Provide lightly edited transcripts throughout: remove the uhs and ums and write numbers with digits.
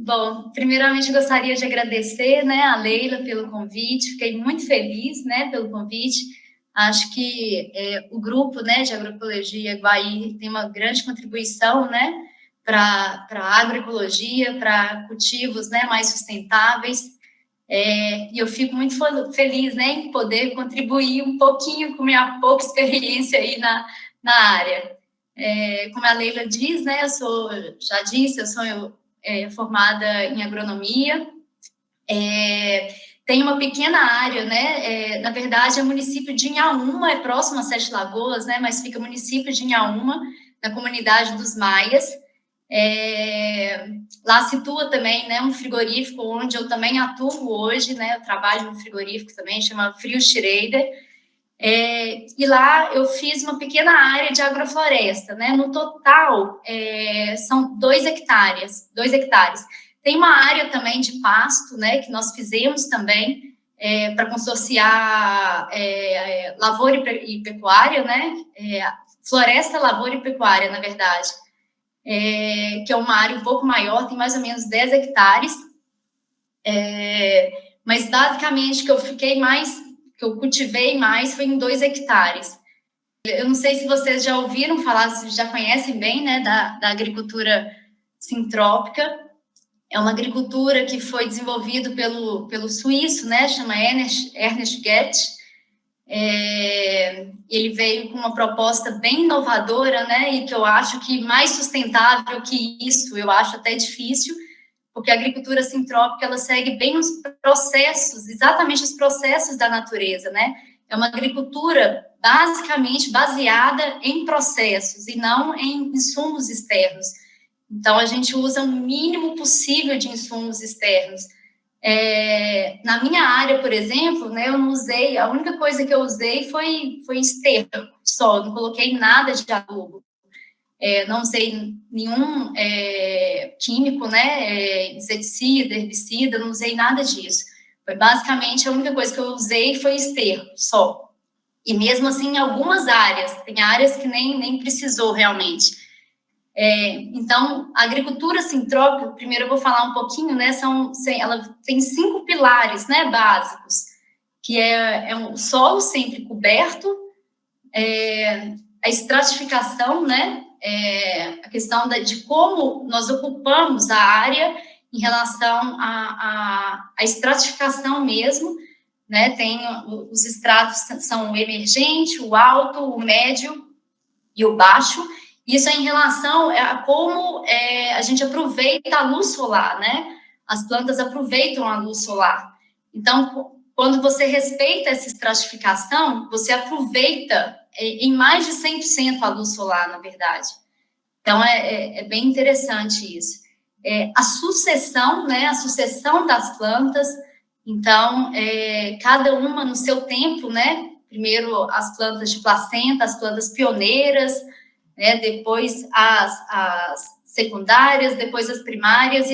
Bom, primeiramente gostaria de agradecer, né, a Leila pelo convite, fiquei muito feliz, né, pelo convite. Acho que o grupo, né, de agroecologia Guaí tem uma grande contribuição, né, para a agroecologia, para cultivos, né, mais sustentáveis. E eu fico muito feliz, né, em poder contribuir um pouquinho com minha pouca experiência aí na área. Como a Leila diz, né, eu sou formada em agronomia, tem uma pequena área, né, na verdade é o município de Inhaúma, é próximo a Sete Lagoas, né, mas fica o município de Inhaúma, na comunidade dos Maias. Lá situa também, né, um frigorífico onde eu também atuo hoje, né, eu trabalho no frigorífico também, chama Frio Schrader. E lá eu fiz uma pequena área de agrofloresta, né? No total, são 2 hectares. Tem uma área também de pasto, né? Que nós fizemos também para consorciar lavoura e pecuária, né? Floresta, lavoura e pecuária, na verdade. Que é uma área um pouco maior, tem mais ou menos 10 hectares. Mas basicamente que eu cultivei mais foi em 2 hectares. Eu não sei se vocês já ouviram falar, se já conhecem bem, né, da agricultura sintrópica. É uma agricultura que foi desenvolvida pelo suíço, né, chama Ernest Goetz. Ele veio com uma proposta bem inovadora, né, e que eu acho que mais sustentável que isso, eu acho até difícil, porque a agricultura sintrópica, ela segue bem os processos, exatamente os processos da natureza, né? É uma agricultura basicamente baseada em processos e não em insumos externos. Então, a gente usa o mínimo possível de insumos externos. Na minha área, por exemplo, né, eu não usei, a única coisa que eu usei foi esterco só, não coloquei nada de adubo. Não usei nenhum químico, né, inseticida, herbicida, não usei nada disso. Foi basicamente a única coisa que eu usei foi esterco, só. E mesmo assim, em algumas áreas, tem áreas que nem precisou realmente. Então, a agricultura sintrópica, primeiro eu vou falar um pouquinho, né, ela tem 5 pilares, né, básicos, que é um solo sempre coberto, a estratificação, né, a questão de como nós ocupamos a área em relação à estratificação mesmo, né, tem os estratos são o emergente, o alto, o médio e o baixo. Isso é em relação a como a gente aproveita a luz solar, né, as plantas aproveitam a luz solar. Então, quando você respeita essa estratificação, você aproveita em mais de 100% a luz solar, na verdade. Então, é bem interessante isso. A sucessão, né, a sucessão das plantas, então, cada uma no seu tempo, né, primeiro as plantas de placenta, as plantas pioneiras, né, depois as secundárias, depois as primárias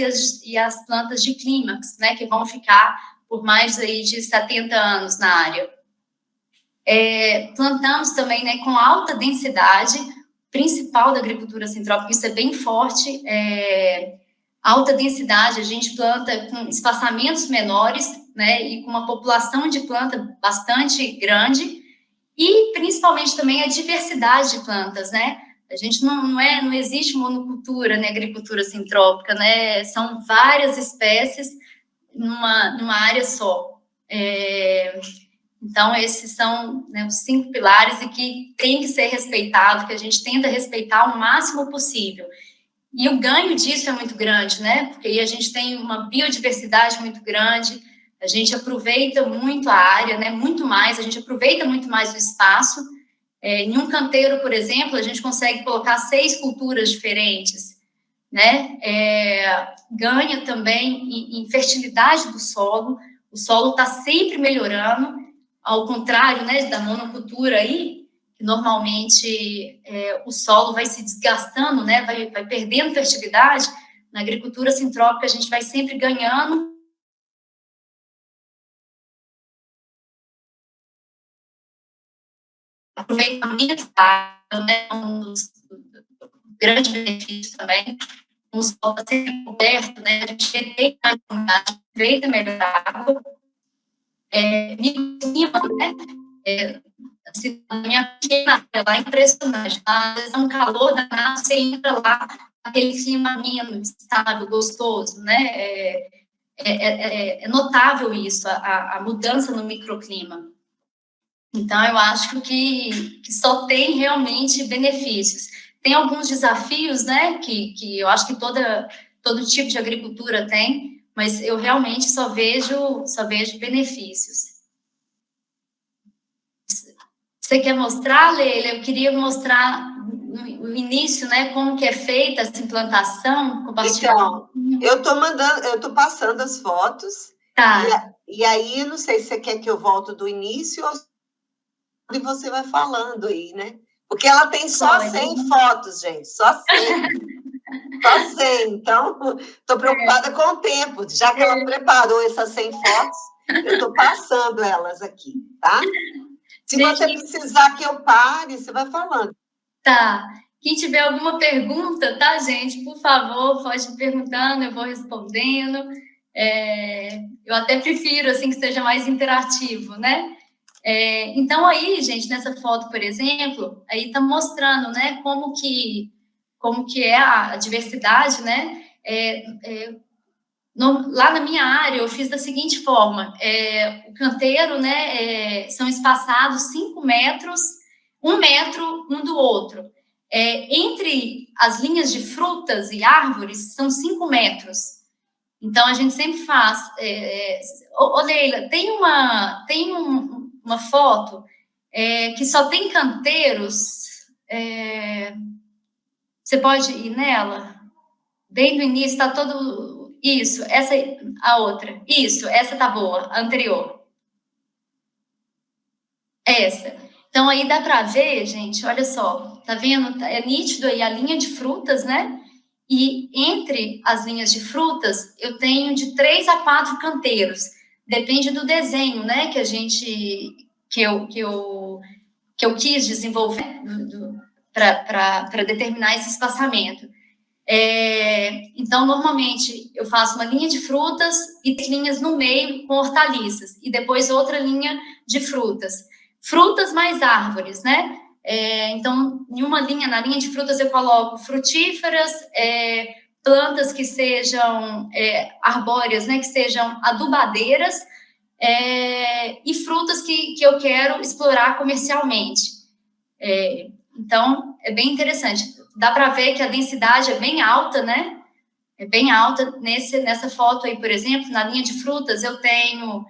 e as plantas de clímax, né, que vão ficar por mais aí de 70 anos na área. Plantamos também, né, com alta densidade, principal da agricultura sintrópica, isso é bem forte, alta densidade, a gente planta com espaçamentos menores, né, e com uma população de planta bastante grande, e principalmente também a diversidade de plantas, né, a gente não existe monocultura, né, agricultura sintrópica, né, são várias espécies numa área só. Então, esses são, né, os 5 pilares e que tem que ser respeitado, que a gente tenta respeitar o máximo possível. E o ganho disso é muito grande, né? Porque aí a gente tem uma biodiversidade muito grande, a gente aproveita muito a área, né? Muito mais, a gente aproveita muito mais o espaço. Em um canteiro, por exemplo, a gente consegue colocar 6 culturas diferentes, né? Ganha também em fertilidade do solo, o solo está sempre melhorando, ao contrário, né, da monocultura aí, que normalmente o solo vai se desgastando, né, vai perdendo fertilidade. Na agricultura sintrópica a gente vai sempre ganhando. Aproveitamento da água, né, um dos grandes benefícios também. o solo está sempre coberto, né? A gente retém mais umidade, aproveita melhor a água. Microclima, né? Assim, a minha pequena lá é impressionante. Às vezes é um calor danado, você entra lá, aquele clima ameno, estável, gostoso, né? É notável isso, a mudança no microclima. Então, eu acho que só tem realmente benefícios. Tem alguns desafios, né, que eu acho que todo tipo de agricultura tem, mas eu realmente só vejo benefícios. Você quer mostrar, Leila? Eu queria mostrar no início, né, como que é feita essa implantação, compartilhar. Então, eu tô passando as fotos. Tá. E aí, não sei se você quer que eu volte do início ou se você vai falando aí, né? Porque ela tem só 100 fotos, gente, só 100. Só 100. Então, estou preocupada com o tempo. Já que ela preparou essas 100 fotos, eu estou passando elas aqui, tá? Se você precisar que eu pare, você vai falando. Tá. Quem tiver alguma pergunta, tá, gente? Por favor, pode ir perguntando, eu vou respondendo. Eu até prefiro, assim, que seja mais interativo, né? Então, aí, gente, nessa foto, por exemplo, aí tá mostrando, né, como que é a diversidade, né? Lá na minha área, eu fiz da seguinte forma: o canteiro, né, são espaçados 5 metros, 1 metro um do outro. Entre as linhas de frutas e árvores, são 5 metros. Então, a gente sempre faz. Leila, tem uma foto que só tem canteiros. Você pode ir nela? Bem no início, está todo. Isso, essa, a outra. Isso, essa tá boa, a anterior. Essa. Então, aí dá para ver, gente, olha só, tá vendo? É nítido aí a linha de frutas, né? E entre as linhas de frutas, eu tenho de 3 a 4 canteiros. Depende do desenho, né? Que eu quis desenvolver para determinar esse espaçamento. Então, normalmente, eu faço uma linha de frutas e 3 linhas no meio com hortaliças, e depois outra linha de frutas. Frutas mais árvores, né? Então, na linha de frutas, eu coloco frutíferas, plantas que sejam arbóreas, né? Que sejam adubadeiras, e frutas que eu quero explorar comercialmente. Então, é bem interessante. Dá para ver que a densidade é bem alta, né? É bem alta. Nessa foto aí, por exemplo, na linha de frutas, eu tenho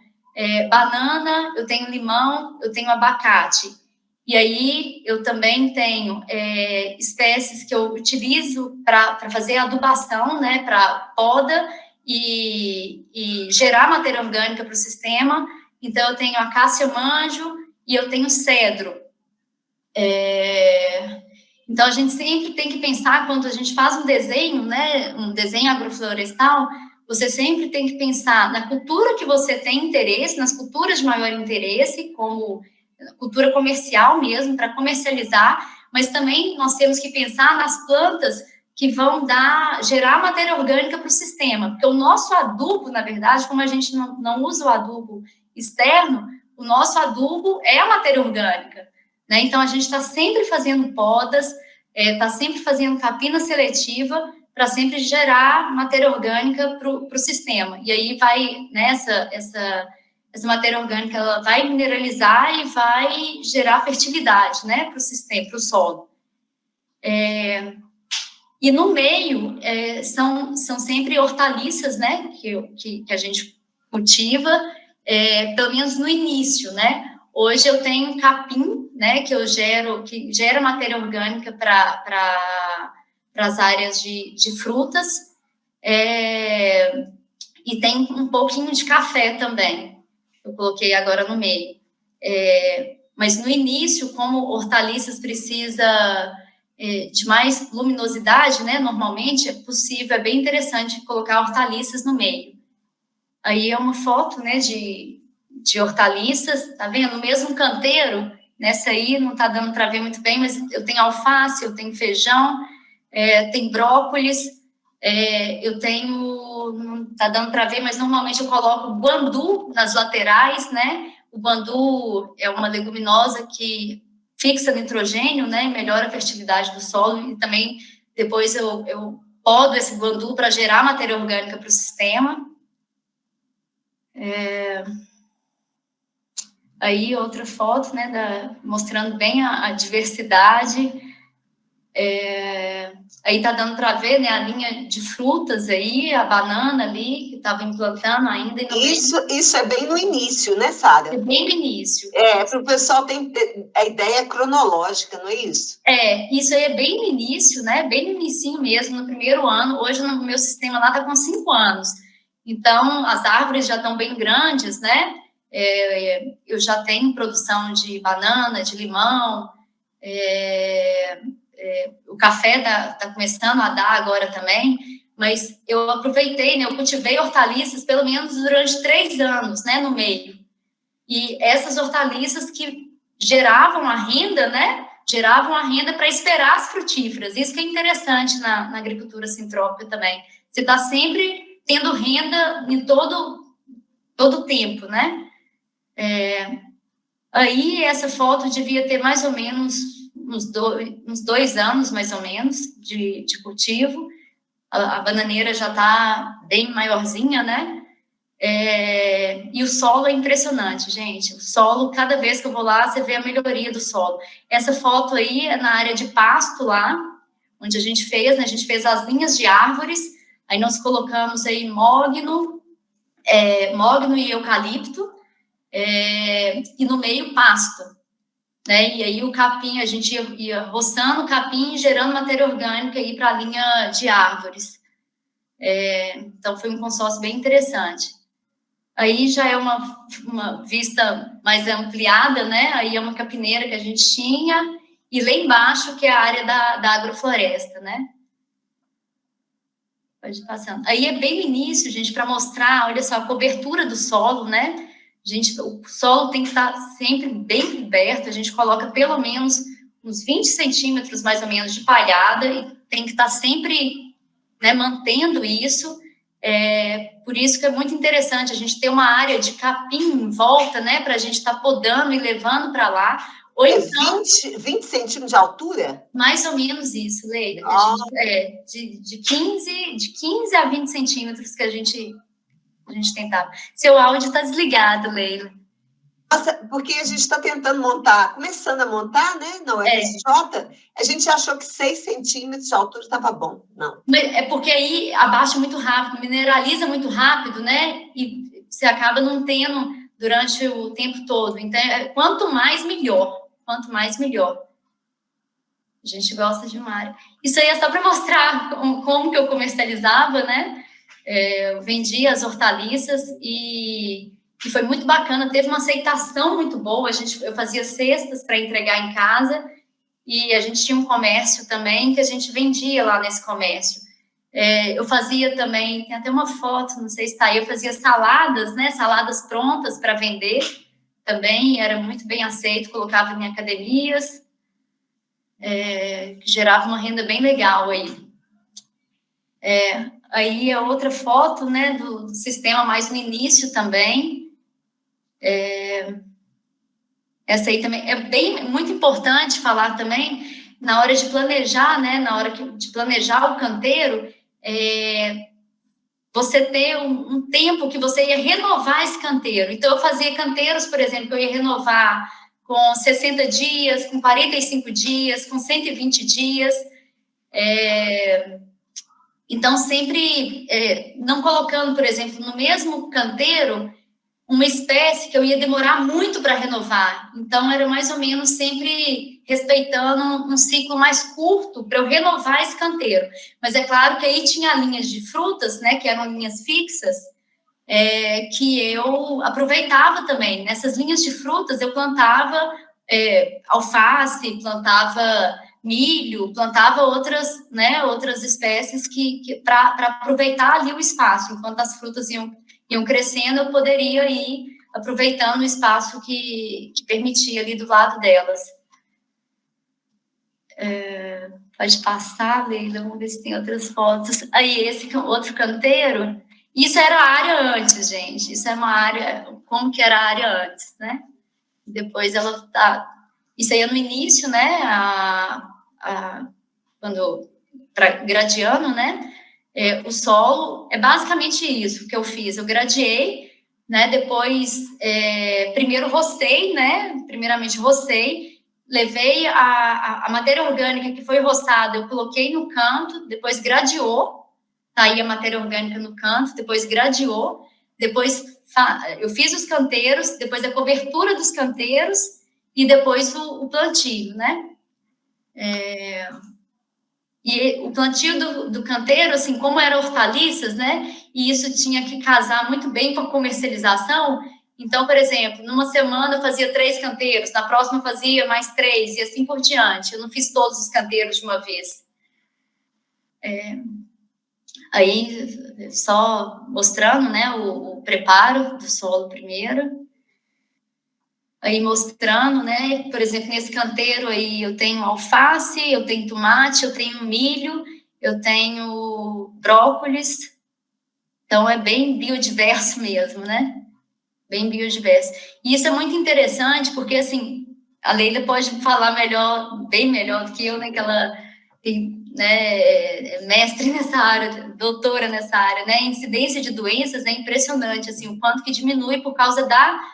banana, eu tenho limão, eu tenho abacate. E aí, eu também tenho espécies que eu utilizo para fazer adubação, né? Para poda e gerar matéria orgânica para o sistema. Então, eu tenho acácia manjo e eu tenho cedro. Então, a gente sempre tem que pensar, quando a gente faz um desenho, né, um desenho agroflorestal, você sempre tem que pensar na cultura que você tem interesse, nas culturas de maior interesse, como cultura comercial mesmo, para comercializar, mas também nós temos que pensar nas plantas que vão gerar matéria orgânica para o sistema, porque o nosso adubo, na verdade, como a gente não usa o adubo externo, o nosso adubo é a matéria orgânica. Né? Então, a gente está sempre fazendo podas, está sempre fazendo capina seletiva para sempre gerar matéria orgânica para o sistema. E aí vai, né, essa matéria orgânica, ela vai mineralizar e vai gerar fertilidade, né, para o sistema, para o solo. E no meio são sempre hortaliças, né, que a gente cultiva, pelo menos no início, né? Hoje eu tenho capim, né, que gera matéria orgânica para as áreas de frutas, e tem um pouquinho de café também, eu coloquei agora no meio. Mas no início, como hortaliças precisa de mais luminosidade, né, normalmente é possível, é bem interessante colocar hortaliças no meio. Aí é uma foto, né, de hortaliças, tá vendo? No mesmo canteiro, nessa aí não tá dando para ver muito bem, mas eu tenho alface, eu tenho feijão, tem brócolis, Eu tenho, não está dando para ver, mas normalmente eu coloco guandu nas laterais, né? O guandu é uma leguminosa que fixa nitrogênio, né? Melhora a fertilidade do solo, e também depois eu podo esse guandu para gerar matéria orgânica para o sistema. Aí outra foto, né, mostrando bem a diversidade. Aí tá dando para ver, né, a linha de frutas aí, a banana ali, que estava implantando ainda. Isso é bem no início, né, Sara? É bem no início. Para o pessoal ter a ideia cronológica, não é isso? Isso aí é bem no início, né, bem no inicinho mesmo, no primeiro ano. Hoje no meu sistema lá tá com 5 anos. Então, as árvores já estão bem grandes, né? Eu já tenho produção de banana, de limão, o café está começando a dar agora também, mas eu aproveitei, né? Eu cultivei hortaliças pelo menos durante 3 anos, né? No meio. E essas hortaliças que geravam a renda, né? Geravam a renda para esperar as frutíferas. Isso que é interessante na agricultura sintrópica também. Você está sempre tendo renda em todo o tempo, né? Aí essa foto devia ter mais ou menos uns 2 anos, mais ou menos, de cultivo. A bananeira já está bem maiorzinha, né? E o solo é impressionante, gente. O solo, cada vez que eu vou lá, você vê a melhoria do solo. Essa foto aí é na área de pasto lá, onde a gente fez, né? A gente fez as linhas de árvores, aí nós colocamos aí mogno e eucalipto, e no meio pasto, né? E aí o capim, a gente ia roçando o capim, gerando matéria orgânica aí para a linha de árvores. Então foi um consórcio bem interessante. Aí já é uma vista mais ampliada, né? Aí é uma capineira que a gente tinha, e lá embaixo que é a área da agrofloresta, né? Pode ir passando. Aí é bem no início, gente, para mostrar, olha só, a cobertura do solo, né? Gente, o solo tem que estar sempre bem coberto, a gente coloca pelo menos uns 20 centímetros, mais ou menos, de palhada, e tem que estar sempre, né, mantendo isso. Por isso que é muito interessante a gente ter uma área de capim em volta, né, para a gente estar podando e levando para lá. Ou então, 20 centímetros de altura? Mais ou menos isso, Leila. De 15 a 20 centímetros que a gente tentava. Seu áudio está desligado, Leila. Nossa, porque a gente está tentando montar, começando a montar, né, na UFRJ, a gente achou que 6 centímetros de altura estava bom, não. É porque aí abaixa muito rápido, mineraliza muito rápido, né, e você acaba não tendo durante o tempo todo. Então, quanto mais, melhor. Quanto mais, melhor. A gente gosta de uma área. Isso aí é só para mostrar como que eu comercializava, né, eu vendia as hortaliças e foi muito bacana, teve uma aceitação muito boa, eu fazia cestas para entregar em casa, e a gente tinha um comércio também, que a gente vendia lá nesse comércio. Eu fazia também, tem até uma foto, não sei se está aí, eu fazia saladas, né, saladas prontas para vender, também era muito bem aceito, colocava em academias, que gerava uma renda bem legal aí. Aí a outra foto, né, do sistema mais no início também. Essa aí também é muito importante falar também, na hora de planejar, né, na hora de planejar o canteiro, você ter um tempo que você ia renovar esse canteiro. Então, eu fazia canteiros, por exemplo, que eu ia renovar com 60 dias, com 45 dias, com 120 dias. Então, sempre não colocando, por exemplo, no mesmo canteiro, uma espécie que eu ia demorar muito para renovar. Então, era mais ou menos sempre respeitando um ciclo mais curto para eu renovar esse canteiro. Mas é claro que aí tinha linhas de frutas, né, que eram linhas fixas, que eu aproveitava também. Nessas linhas de frutas, eu plantava alface, plantava milho, plantava outras espécies para aproveitar ali o espaço. Enquanto as frutas iam crescendo, eu poderia ir aproveitando o espaço que permitia ali do lado delas. Pode passar, Leila, vamos ver se tem outras fotos. Aí, esse outro canteiro, isso era a área antes, gente. Isso é uma área, como que era a área antes, né? Depois ela tá... Isso aí é no início, né? Quando... gradiando, né? O solo é basicamente isso que eu fiz. Eu gradiei, né? Depois, primeiro rocei, né? Primeiramente rocei, levei a matéria orgânica que foi roçada, eu coloquei no canto, depois gradiou, tá aí a matéria orgânica no canto, depois gradiou, depois eu fiz os canteiros, depois a cobertura dos canteiros e depois o plantio, né? E o plantio do canteiro, assim, como eram hortaliças, né? E isso tinha que casar muito bem com a comercialização. Então, por exemplo, numa semana eu fazia 3 canteiros, na próxima eu fazia mais 3, e assim por diante. Eu não fiz todos os canteiros de uma vez. Aí, só mostrando, né, o preparo do solo primeiro. Aí mostrando, né, por exemplo, nesse canteiro aí eu tenho alface, eu tenho tomate, eu tenho milho, eu tenho brócolis, então é bem biodiverso mesmo, né, bem biodiverso. E isso é muito interessante porque, assim, a Leila pode falar melhor, bem melhor do que eu, né, que ela tem, né, é mestre nessa área, doutora nessa área, né, a incidência de doenças é impressionante, assim, o quanto que diminui por causa da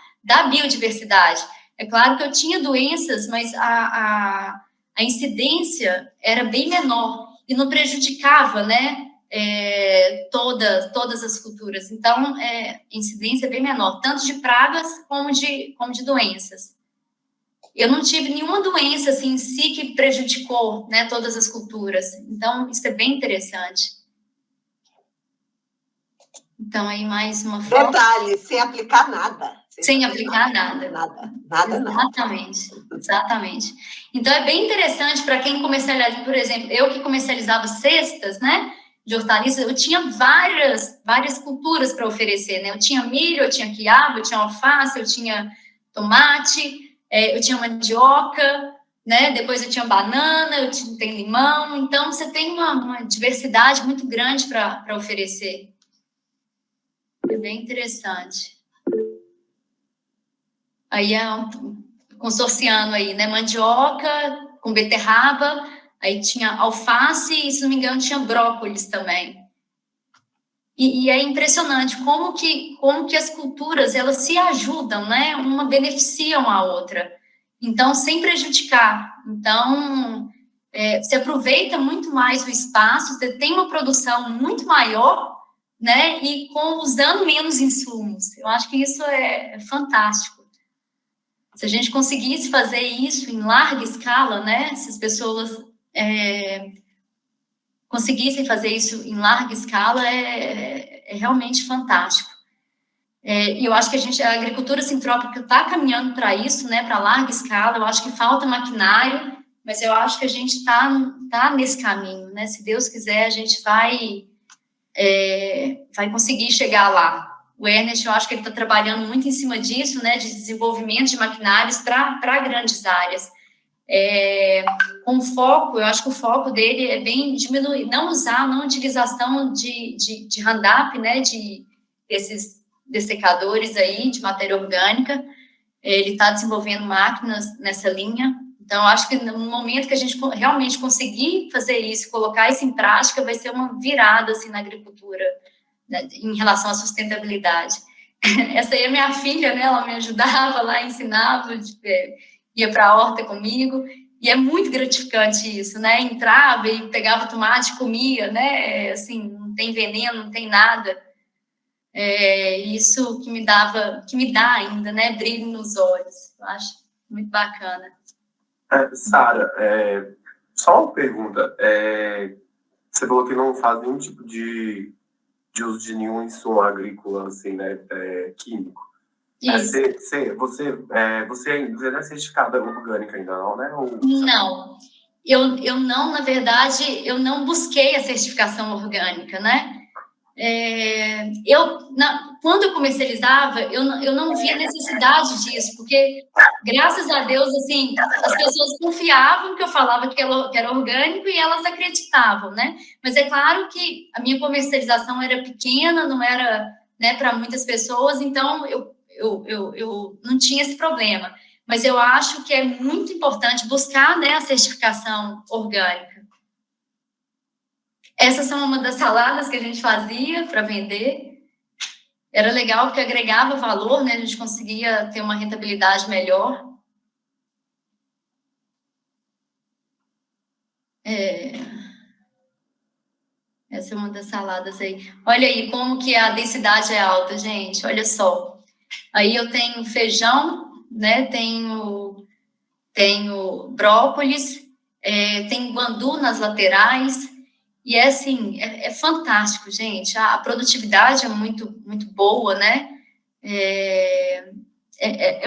biodiversidade. É claro que eu tinha doenças, mas a incidência era bem menor e não prejudicava, né, todas as culturas. Então, a incidência é bem menor, tanto de pragas como de doenças. Eu não tive nenhuma doença assim, em si que prejudicou, né, todas as culturas. Então, isso é bem interessante. Então, aí mais uma foto. Detalhe, sem aplicar nada. Sem aplicar nada. Nada. Exatamente. Então, é bem interessante para quem comercializa, por exemplo, eu que comercializava cestas, né, de hortaliças, eu tinha várias culturas para oferecer, né? Eu tinha milho, eu tinha quiabo, eu tinha alface, eu tinha tomate, eu tinha mandioca, né? Depois eu tinha banana, tenho limão. Então, você tem uma diversidade muito grande para oferecer. É bem interessante. Aí consorciando aí, né? Mandioca com beterraba, aí tinha alface e, se não me engano, tinha brócolis também. E é impressionante como que as culturas, elas se ajudam, né? Uma beneficia uma a outra. Então, sem prejudicar. Então, você aproveita muito mais o espaço, você tem uma produção muito maior, né? E usando menos insumos. Eu acho que isso é fantástico. Se a gente conseguisse fazer isso em larga escala, né? Se as pessoas conseguissem fazer isso em larga escala, é realmente fantástico. E eu acho que a agricultura sintrópica está caminhando para isso, né? Para larga escala. Eu acho que falta maquinário, mas eu acho que a gente tá nesse caminho, né? Se Deus quiser, a gente vai conseguir chegar lá. O Ernest, eu acho que ele está trabalhando muito em cima disso, né, de desenvolvimento de maquinários para grandes áreas. Com foco, eu acho que o foco dele é bem diminuir, não utilização de Roundup, né, desses dessecadores aí, de matéria orgânica. Ele está desenvolvendo máquinas nessa linha. Então, eu acho que no momento que a gente realmente conseguir fazer isso, colocar isso em prática, vai ser uma virada, assim, na agricultura, né, em relação à sustentabilidade. Essa aí é minha filha, né? Ela me ajudava lá, ensinava, ia para a horta comigo, e é muito gratificante isso, né? Entrava e pegava tomate, comia, né? Assim, não tem veneno, não tem nada. Isso que me dá ainda, né? Brilho nos olhos. Eu acho muito bacana. Sara, só uma pergunta. Você falou que não faz nenhum tipo de uso de nenhum insumo agrícola, assim, né, químico. Isso. Você não é certificada orgânica ainda, não, né? Não. Eu não, na verdade, eu não busquei a certificação orgânica, né? quando eu comercializava, eu não via necessidade disso, porque, graças a Deus, assim, as pessoas confiavam que eu falava que era orgânico e elas acreditavam, né? Mas é claro que a minha comercialização era pequena, não era, né, para muitas pessoas, então eu não tinha esse problema. Mas eu acho que é muito importante buscar, né, a certificação orgânica. Essas são uma das saladas que a gente fazia para vender. Era legal porque agregava valor, né? A gente conseguia ter uma rentabilidade melhor. Essa é uma das saladas aí. Olha aí como que a densidade é alta, gente. Olha só. Aí eu tenho feijão, né? Tenho brócolis, tem guandu nas laterais. E é assim, é fantástico, gente. A produtividade é muito, muito boa, né? É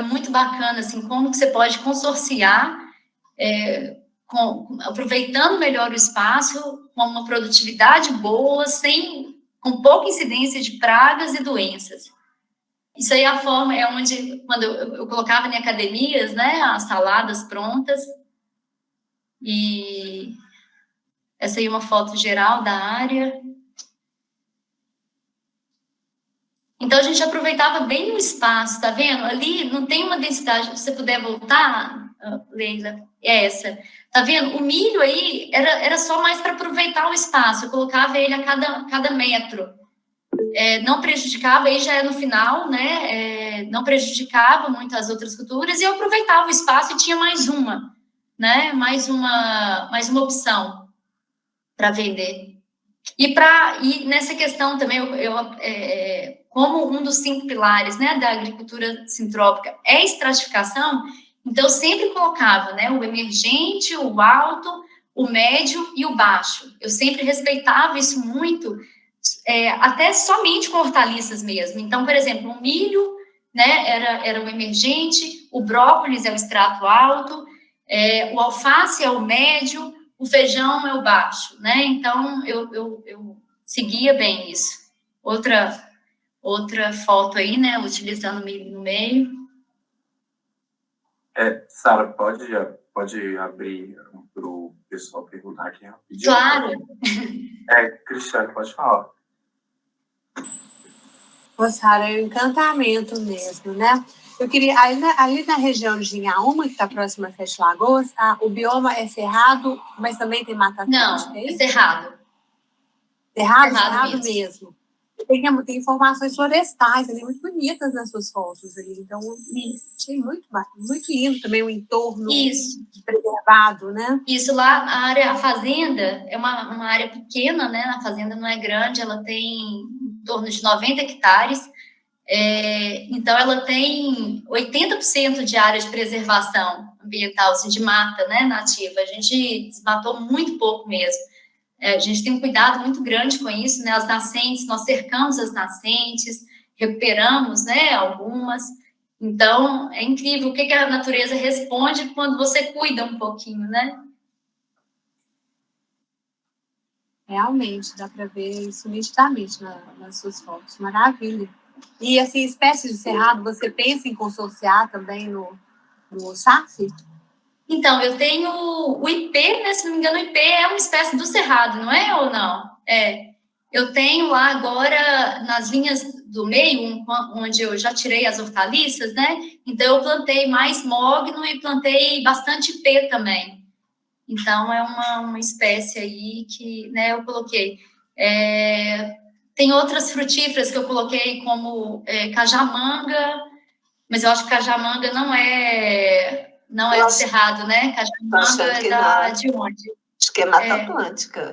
muito bacana, assim, como que você pode consorciar, aproveitando melhor o espaço, com uma produtividade boa, com pouca incidência de pragas e doenças. Isso aí é onde, quando eu colocava em academias, né, as saladas prontas, e essa aí é uma foto geral da área. Então, a gente aproveitava bem o espaço, tá vendo? Ali não tem uma densidade, se você puder voltar, Leila, é essa. Tá vendo? O milho aí era só mais para aproveitar o espaço, eu colocava ele a cada metro. Não prejudicava, aí já é no final, né? Não prejudicava muito as outras culturas, e eu aproveitava o espaço e tinha mais uma, né? Mais uma opção para vender. E nessa questão também, como um dos 5 pilares, né, da agricultura sintrópica é a estratificação, então eu sempre colocava, né, o emergente, o alto, o médio e o baixo. Eu sempre respeitava isso muito, até somente com hortaliças mesmo. Então, por exemplo, o milho, né, era o emergente, o brócolis é o extrato alto, o alface é o médio, o feijão é o baixo, né? Então, eu seguia bem isso. Outra foto aí, né? Utilizando o milho no meio. Sara, pode abrir para o pessoal perguntar aqui rapidinho? Claro. Cristiane, pode falar. Sara, é um encantamento mesmo, né? Eu queria, ali na região de Inhaúma, que está próxima a Sete Lagoas, o bioma é cerrado, mas também tem mata atlântica? Não, é cerrado. Cerrado mesmo. Tem informações florestais ali, muito bonitas nas suas fotos ali. Então, achei muito lindo também o entorno preservado, né? Isso, lá, a fazenda é uma área pequena, né? A fazenda não é grande, ela tem em torno de 90 hectares. Então, ela tem 80% de área de preservação ambiental, assim, de mata, né, nativa. A gente desmatou muito pouco mesmo. A gente tem um cuidado muito grande com isso, né? As nascentes, nós cercamos as nascentes, recuperamos, né, algumas. Então, é incrível o que a natureza responde quando você cuida um pouquinho, né? Realmente, dá para ver isso nitidamente nas suas fotos. Maravilha. E, assim, espécies de cerrado, você pensa em consorciar também no SAF? Então, eu tenho o ipê, né? Se não me engano, o ipê é uma espécie do cerrado, não é ou não? Eu tenho lá agora, nas linhas do meio, onde eu já tirei as hortaliças, né? Então, eu plantei mais mogno e plantei bastante ipê também. Então, é uma espécie aí que, né, eu coloquei. Tem outras frutíferas que eu coloquei, como cajamanga, mas eu acho que cajamanga não é do cerrado, né? Cajamanga é de onde? Acho que é Mata Atlântica.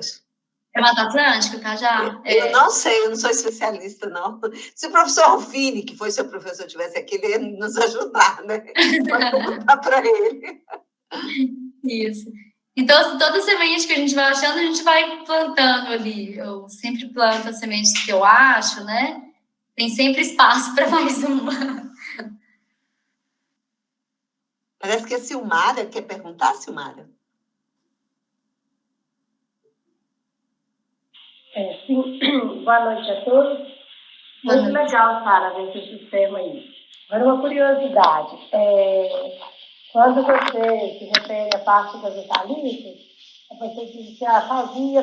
É Mata Atlântica, Cajá? Eu não sei, eu não sou especialista, não. Se o professor Alfine, que foi seu professor, tivesse aqui, ele ia nos ajudar, né? Pode perguntar para ele. Isso. Então, todas as sementes que a gente vai achando, a gente vai plantando ali. Eu sempre planto as sementes que eu acho, né? Tem sempre espaço para mais uma. Parece que a Silmara quer perguntar, Silmara? Sim. Boa noite a todos. Muito legal, Sara, ver esse sistema aí. Agora, uma curiosidade. Quando você se refere à parte das hortaliças, você disse que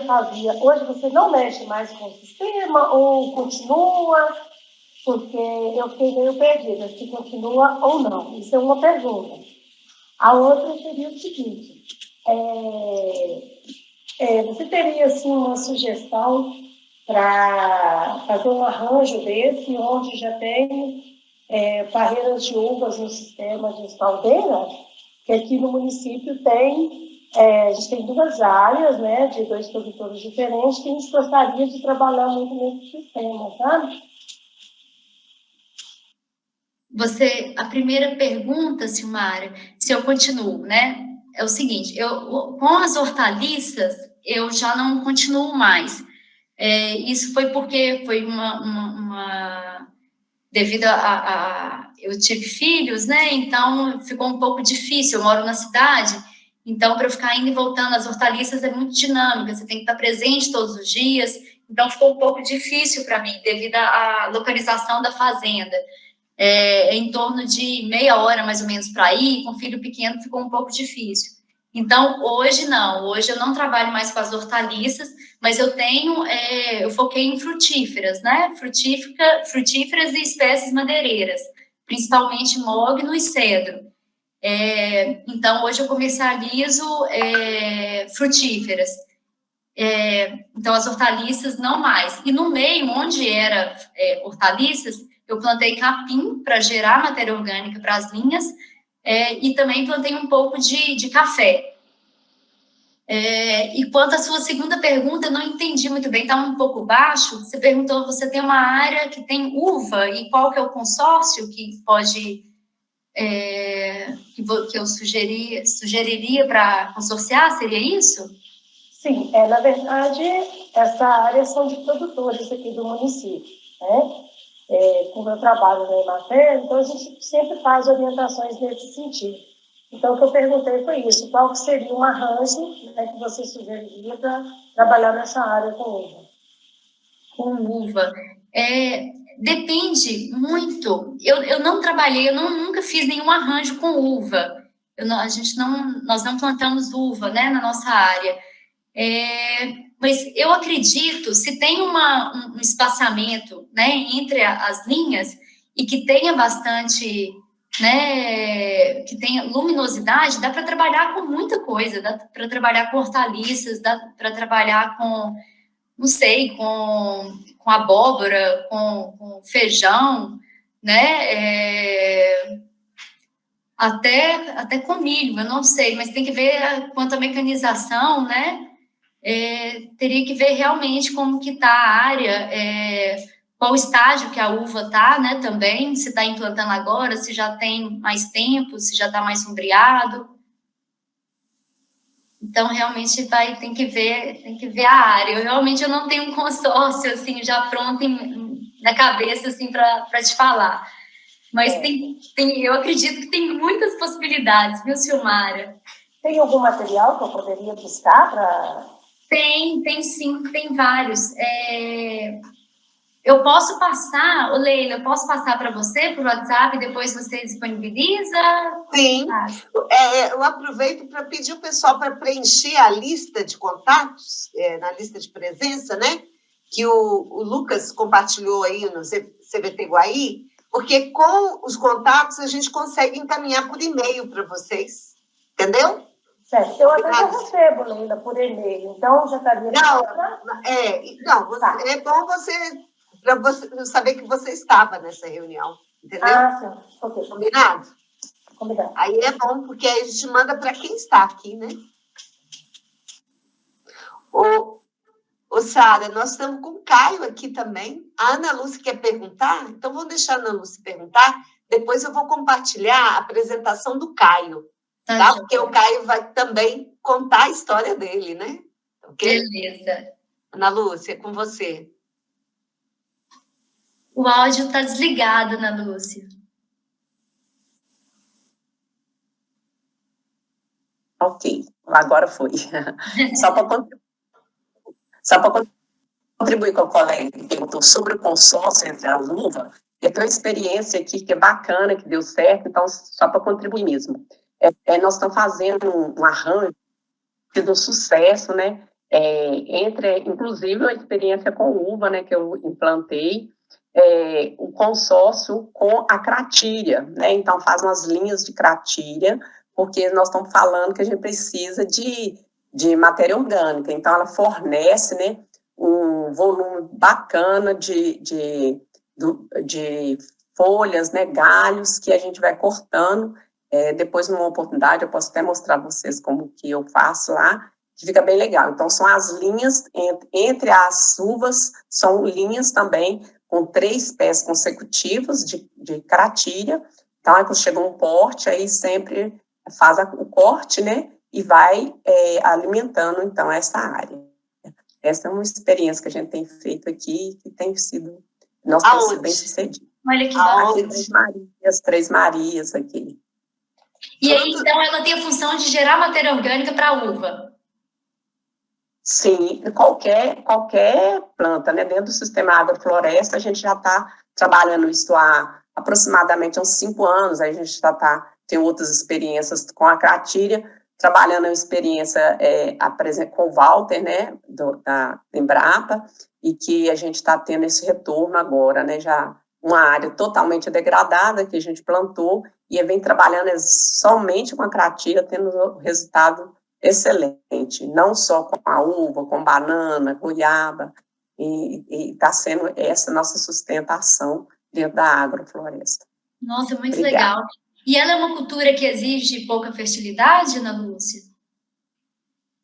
fazia. Hoje você não mexe mais com o sistema ou continua? Porque eu fiquei meio perdida, se continua ou não. Isso é uma pergunta. A outra seria o seguinte, você teria, assim, uma sugestão para fazer um arranjo desse, onde já tem parreiras de uvas no sistema de espaldeira? Que aqui no município a gente tem 2 áreas, né, de 2 produtores diferentes, que a gente gostaria de trabalhar muito nesse sistema, sabe? A primeira pergunta, Silmara, se eu continuo, né? É o seguinte, com as hortaliças, eu já não continuo mais. Isso foi porque foi devido eu tive filhos, né? Então, ficou um pouco difícil. Eu moro na cidade, então, para eu ficar indo e voltando, as hortaliças é muito dinâmica, você tem que estar presente todos os dias. Então, ficou um pouco difícil para mim, devido à localização da fazenda. Em torno de meia hora, mais ou menos, para ir, com filho pequeno ficou um pouco difícil. Então, hoje eu não trabalho mais com as hortaliças, mas eu foquei em frutíferas, né? Frutíferas e espécies madeireiras, principalmente mogno e cedro. Então, hoje eu comercializo frutíferas. Então, as hortaliças não mais. E no meio, onde era hortaliças, eu plantei capim para gerar matéria orgânica para as linhas e também plantei um pouco de café. E quanto à sua segunda pergunta, eu não entendi muito bem, está um pouco baixo. Você perguntou, você tem uma área que tem uva e qual que é o consórcio que pode... que eu sugeriria para consorciar, seria isso? Sim, na verdade, essa área são de produtores aqui do município, né? Como eu trabalho na Emater, então a gente sempre faz orientações nesse sentido. Então, o que eu perguntei foi isso, qual seria um arranjo, né, que você sugeriria para trabalhar nessa área com uva? Com uva. Depende muito. Eu não trabalhei, nunca fiz nenhum arranjo com uva. Nós não plantamos uva, né, na nossa área. Mas eu acredito, se tem um espaçamento, né, entre as linhas e que tenha bastante, né, que tenha luminosidade, dá para trabalhar com muita coisa, dá para trabalhar com hortaliças, dá para trabalhar com, não sei, com abóbora, com feijão, né, até com milho, eu não sei, mas tem que ver quanto à mecanização, né? Teria que ver realmente como que está a área, qual estágio que a uva está, né, também, se está implantando agora, se já tem mais tempo, se já está mais sombreado. Então, realmente tem que ver a área. Eu não tenho um consórcio, assim, já pronto na cabeça, assim, para te falar. Mas eu acredito que tem muitas possibilidades, viu, Silmara? Tem algum material que eu poderia buscar para... Tem sim, tem vários. Eu posso passar, Leila, eu posso passar para você por WhatsApp e depois você disponibiliza? Sim. Eu aproveito para pedir o pessoal para preencher a lista de contatos, na lista de presença, né? Que o Lucas compartilhou aí no CVT Guaí, porque com os contatos a gente consegue encaminhar por e-mail para vocês. Entendeu? Certo, eu até já recebo, Leila, por e-mail, então já estaria... É bom para você saber que você estava nessa reunião, entendeu? Sim, ok. Combinado? Combinado. Aí é bom, porque aí a gente manda para quem está aqui, né? Ô, Sara, nós estamos com o Caio aqui também. A Ana Lúcia quer perguntar? Então, vou deixar a Ana Lúcia perguntar, depois eu vou compartilhar a apresentação do Caio. Tá? Porque o Caio vai também contar a história dele, né? Okay? Beleza. Ana Lúcia, é com você. O áudio está desligado, Ana Lúcia. Ok, agora foi. Só para contribuir com o colega que perguntou sobre o consórcio entre a uva. Eu tenho uma experiência aqui que é bacana, que deu certo, então, só para contribuir mesmo. Nós estamos fazendo um arranjo que deu sucesso, né? Inclusive, a experiência com uva, né, que eu implantei, o consórcio com a cratilha, né? Então, faz umas linhas de cratilha, porque nós estamos falando que a gente precisa de matéria orgânica. Então, ela fornece, né, um volume bacana de folhas, né, galhos, que a gente vai cortando. Depois, numa oportunidade, eu posso até mostrar para vocês como que eu faço lá, que fica bem legal. Então, são as linhas, entre as uvas, são linhas também, com 3 pés consecutivos de cratilha. Então, aí quando chega um porte, aí sempre faz o corte, né, e vai alimentando, então, essa área. Essa é uma experiência que a gente tem feito aqui, que tem sido, nós temos sido bem sucedidos. Olha que bacana. As Três Marias aqui. E aí, então, ela tem a função de gerar matéria orgânica para a uva? Sim, qualquer planta, né? Dentro do sistema agrofloresta, a gente já está trabalhando isso há aproximadamente uns 5 anos, a gente já tem outras experiências com a cratilha, trabalhando uma experiência com o Walter, né, da Embrapa, e que a gente está tendo esse retorno agora, né, já uma área totalmente degradada que a gente plantou, e vem trabalhando somente com a cratilha, tendo resultado excelente, não só com a uva, com banana, goiaba, e está sendo essa nossa sustentação dentro da agrofloresta. Nossa, muito legal. E ela é uma cultura que exige pouca fertilidade, Ana Lúcia?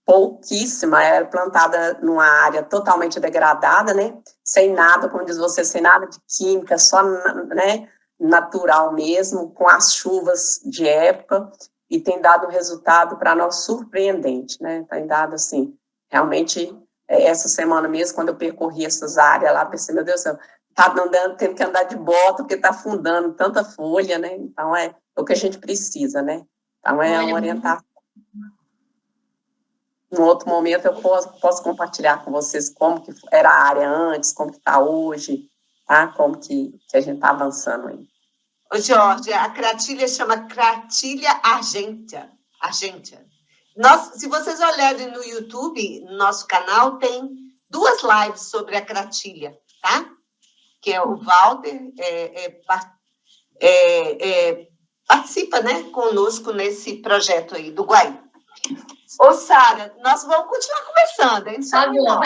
Pouquíssima, é plantada numa área totalmente degradada, né? Sem nada, como diz você, sem nada de química, só, né, natural mesmo, com as chuvas de época, e tem dado um resultado para nós surpreendente, né? Tem dado, assim, realmente, essa semana mesmo, quando eu percorri essas áreas lá, pensei, meu Deus do céu, tá tendo que andar de bota, porque tá afundando tanta folha, né? Então, é o que a gente precisa, né? Então, uma orientação. Em outro momento, eu posso compartilhar com vocês como que era a área antes, como que está hoje, tá? Como que a gente está avançando aí. Ô, Jorge, a cratilha chama cratilha argentea. Se vocês olharem no YouTube, no nosso canal, tem 2 lives sobre a cratilha, tá? Que é o Walter, participa, né, conosco nesse projeto aí do Guaí. Ô, Sara, nós vamos continuar conversando, hein? Tá bom.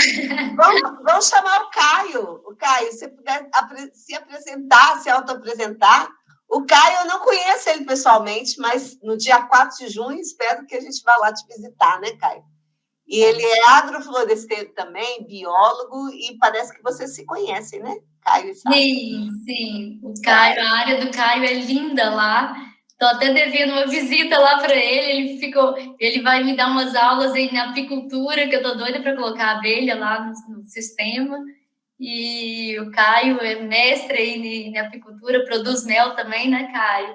Vamos chamar o Caio. O Caio, se você puder se apresentar, se auto-apresentar. O Caio, eu não conheço ele pessoalmente, mas no dia 4 de junho, espero que a gente vá lá te visitar, né, Caio? E ele é agrofloresteiro também, biólogo, e parece que vocês se conhecem, né, Caio? Sim. O Caio, a área do Caio é linda lá. Estou até devendo uma visita lá para ele. Ele vai me dar umas aulas aí na apicultura, que eu estou doida para colocar abelha lá no sistema. E o Caio é mestre aí na apicultura, produz mel também, né, Caio?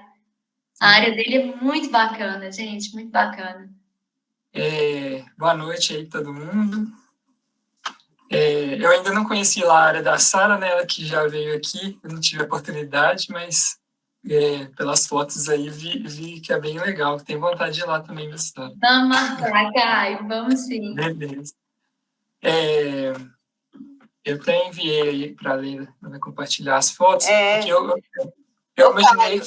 A área dele é muito bacana, gente, muito bacana. Boa noite aí, todo mundo. Eu ainda não conheci lá a área da Sara, né, ela que já veio aqui, eu não tive a oportunidade, mas pelas fotos aí vi que é bem legal, tenho vontade de ir lá também visitar. Vamos lá, Caio, vamos sim. Beleza. Eu até enviei aí para a Leila, para compartilhar as fotos, porque eu imaginei...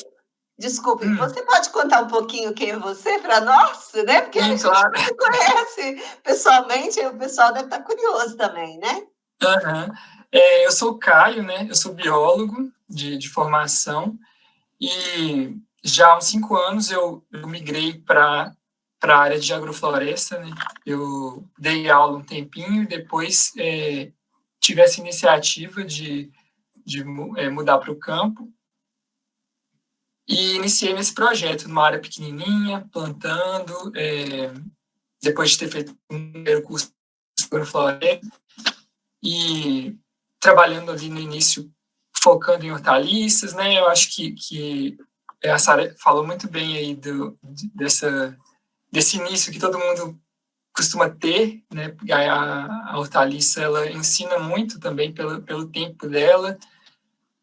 Desculpe, você pode contar um pouquinho quem é você para nós, né? Porque a gente claro. não se conhece pessoalmente, e o pessoal deve estar curioso também, né? Eu sou o Caio, né? Eu sou biólogo de formação, e já há uns 5 anos eu migrei para a área de agrofloresta, né? Eu dei aula um tempinho e depois tive essa iniciativa de mudar para o campo e iniciei nesse projeto, numa área pequenininha, plantando, depois de ter feito um primeiro curso de agrofloresta e trabalhando ali no início, focando em hortaliças, né? Eu acho que a Sara falou muito bem aí desse início que todo mundo costuma ter, né? A hortaliça, ela ensina muito também pelo tempo dela.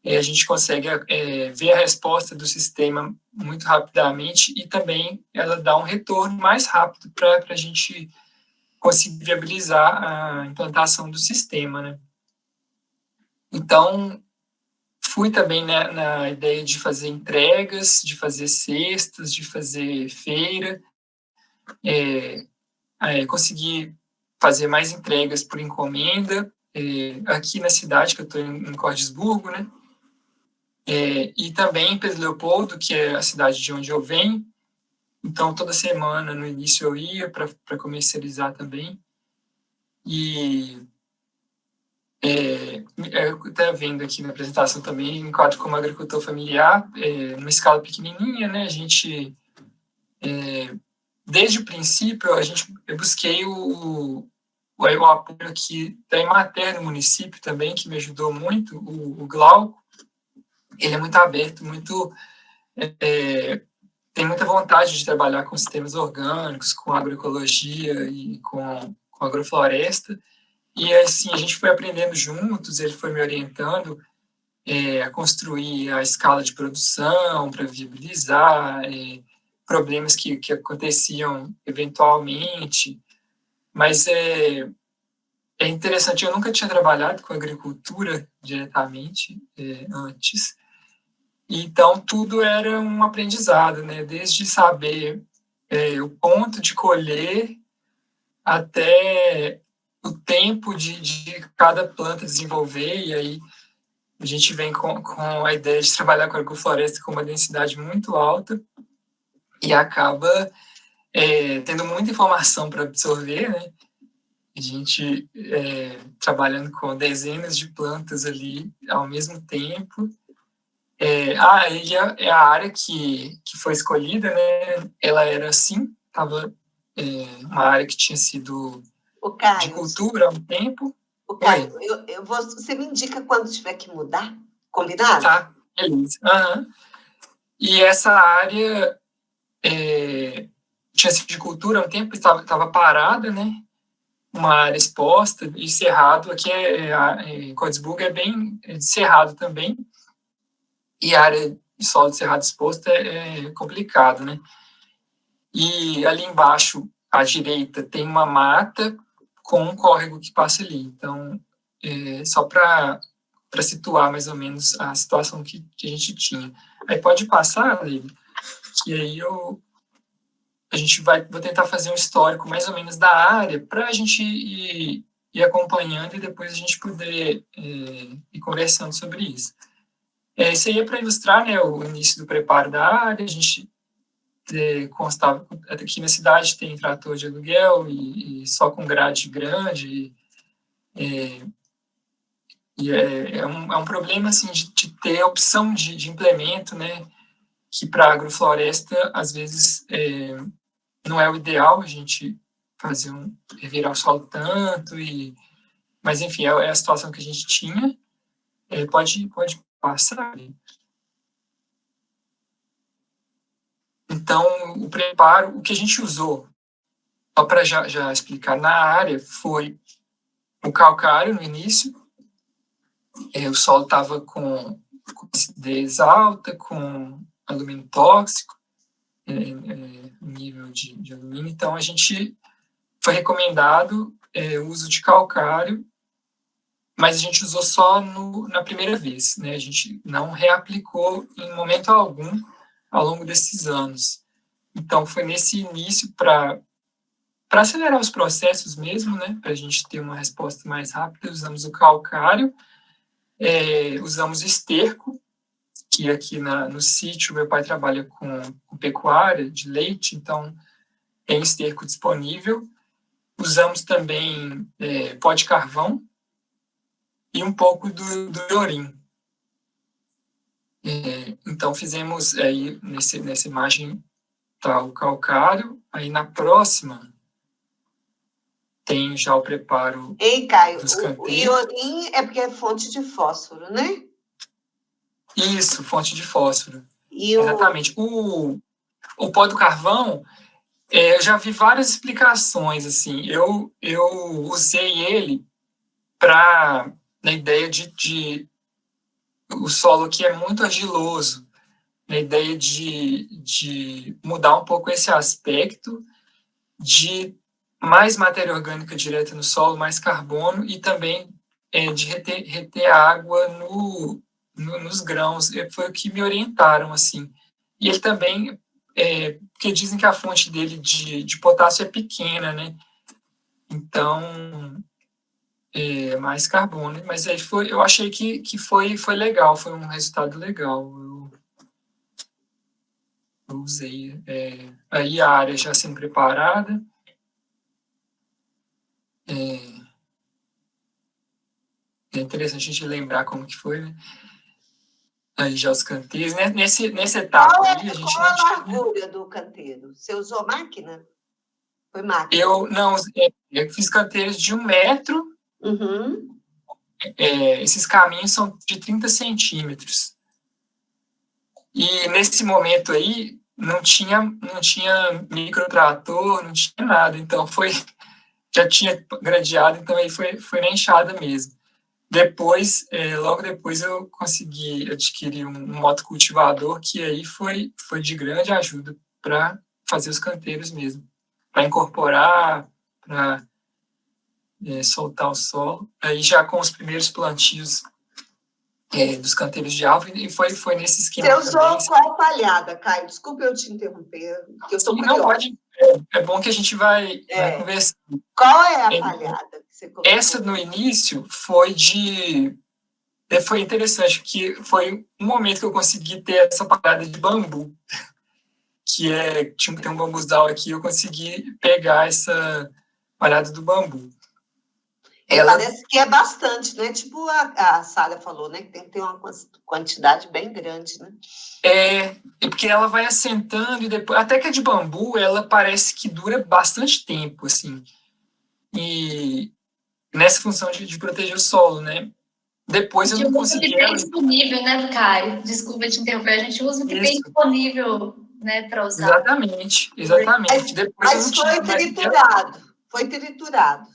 A gente consegue ver a resposta do sistema muito rapidamente e também ela dá um retorno mais rápido para a gente conseguir viabilizar a implantação do sistema, né? Então, fui também na ideia de fazer entregas, de fazer cestas, de fazer feira, consegui fazer mais entregas por encomenda, aqui na cidade, que eu estou em Cordisburgo, né? E também em Pedro Leopoldo, que é a cidade de onde eu venho. Então, toda semana, no início, eu ia para comercializar também. E eu estava vendo aqui na apresentação também, enquadro como agricultor familiar, numa escala pequenininha, né? A gente, desde o princípio, eu busquei o apoio aqui da Emater no município também, que me ajudou muito, o Glauco. Ele é muito aberto, tem muita vontade de trabalhar com sistemas orgânicos, com agroecologia e com agrofloresta. E assim, a gente foi aprendendo juntos, ele foi me orientando a construir a escala de produção para viabilizar problemas que aconteciam eventualmente. Mas é interessante, eu nunca tinha trabalhado com agricultura diretamente antes. Então, tudo era um aprendizado, né? Desde saber o ponto de colher até o tempo de cada planta desenvolver, e aí a gente vem com a ideia de trabalhar com a agrofloresta com uma densidade muito alta e acaba tendo muita informação para absorver, né? A gente trabalhando com dezenas de plantas ali ao mesmo tempo. E a área que foi escolhida, né, ela era assim, estava uma área que tinha sido de cultura há um tempo. Caio, você me indica quando tiver que mudar, combinado? Tá, beleza. Uhum. E essa área tinha sido de cultura há um tempo, estava parada, né, uma área exposta e cerrado. Aqui em Cordisburgo é bem cerrado também. E a área de solo de cerrado exposto é complicado, né? E ali embaixo, à direita, tem uma mata com um córrego que passa ali. Então, só para situar mais ou menos a situação que a gente tinha. Aí pode passar, Leila, que aí vou tentar fazer um histórico mais ou menos da área para a gente ir acompanhando e depois a gente poder ir conversando sobre isso. Isso aí é para ilustrar, né, o início do preparo da área. A gente constava, aqui na cidade tem trator de aluguel e só com grade grande. É um problema assim, de ter a opção de implemento, né, que para agrofloresta, às vezes, não é o ideal a gente fazer revirar o solo tanto. Mas, enfim, é a situação que a gente tinha. Pode passar. Então, o preparo, o que a gente usou, só para já explicar, na área, foi o calcário no início. O solo estava com acidez alta, com alumínio tóxico, nível de alumínio. Então, a gente foi recomendado o uso de calcário, mas a gente usou só na primeira vez, né? A gente não reaplicou em momento algum ao longo desses anos. Então, foi nesse início para acelerar os processos mesmo, né? Para a gente ter uma resposta mais rápida, usamos o calcário, usamos esterco, que aqui no sítio meu pai trabalha com pecuária de leite, então tem esterco disponível. Usamos também pó de carvão, e um pouco do iorim. Então, fizemos aí, nessa imagem, tá o calcário. Aí, na próxima, tem já o preparo. Ei, Caio, dos canteiros. O iorim é porque é fonte de fósforo, né? Isso, fonte de fósforo. Exatamente. O pó do carvão, Eu já vi várias explicações, assim. Eu usei ele para, na ideia de o solo aqui é muito argiloso, na ideia de mudar um pouco esse aspecto, de mais matéria orgânica direta no solo, mais carbono, e também de reter água nos grãos. Foi o que me orientaram, assim. E ele também, porque dizem que a fonte dele de potássio é pequena, né? Então, mais carbono. Mas aí eu achei que foi legal, foi um resultado legal. Eu usei. Aí a área já sendo preparada. É interessante a gente lembrar como que foi, né? Aí já os canteiros. Nessa etapa ali, a gente qual a largura do canteiro? Você usou máquina? Foi máquina? Eu fiz canteiros de 1 metro. Uhum. Esses caminhos são de 30 centímetros. E nesse momento aí, não tinha microtrator, não tinha nada. Então, já tinha gradeado, então aí foi na enxada mesmo. Logo depois, eu consegui adquirir um motocultivador, que aí foi de grande ajuda para fazer os canteiros mesmo, para incorporar, para soltar o solo. Aí já com os primeiros plantios dos canteiros de árvore, e foi nesse esquema. Você usou também. Qual palhada, Caio? Desculpa eu te interromper, porque eu estou curiosa. Não, pode. É bom que a gente vai conversar. Qual é a palhada que você colocou? Essa, no início, foi interessante, que foi um momento que eu consegui ter essa palhada de bambu, que tem um bambuzal aqui, eu consegui pegar essa palhada do bambu. Parece que é bastante, né? Tipo a Sara falou, né? Que tem que ter uma quantidade bem grande, né? Porque ela vai assentando e depois... Até que a de bambu, ela parece que dura bastante tempo, assim. E nessa função de proteger o solo, né? Depois eu não consegui... O que tem disponível, né, Caio? Desculpa te interromper, a gente usa o que tem disponível, né, para usar. Exatamente. Mas foi triturado.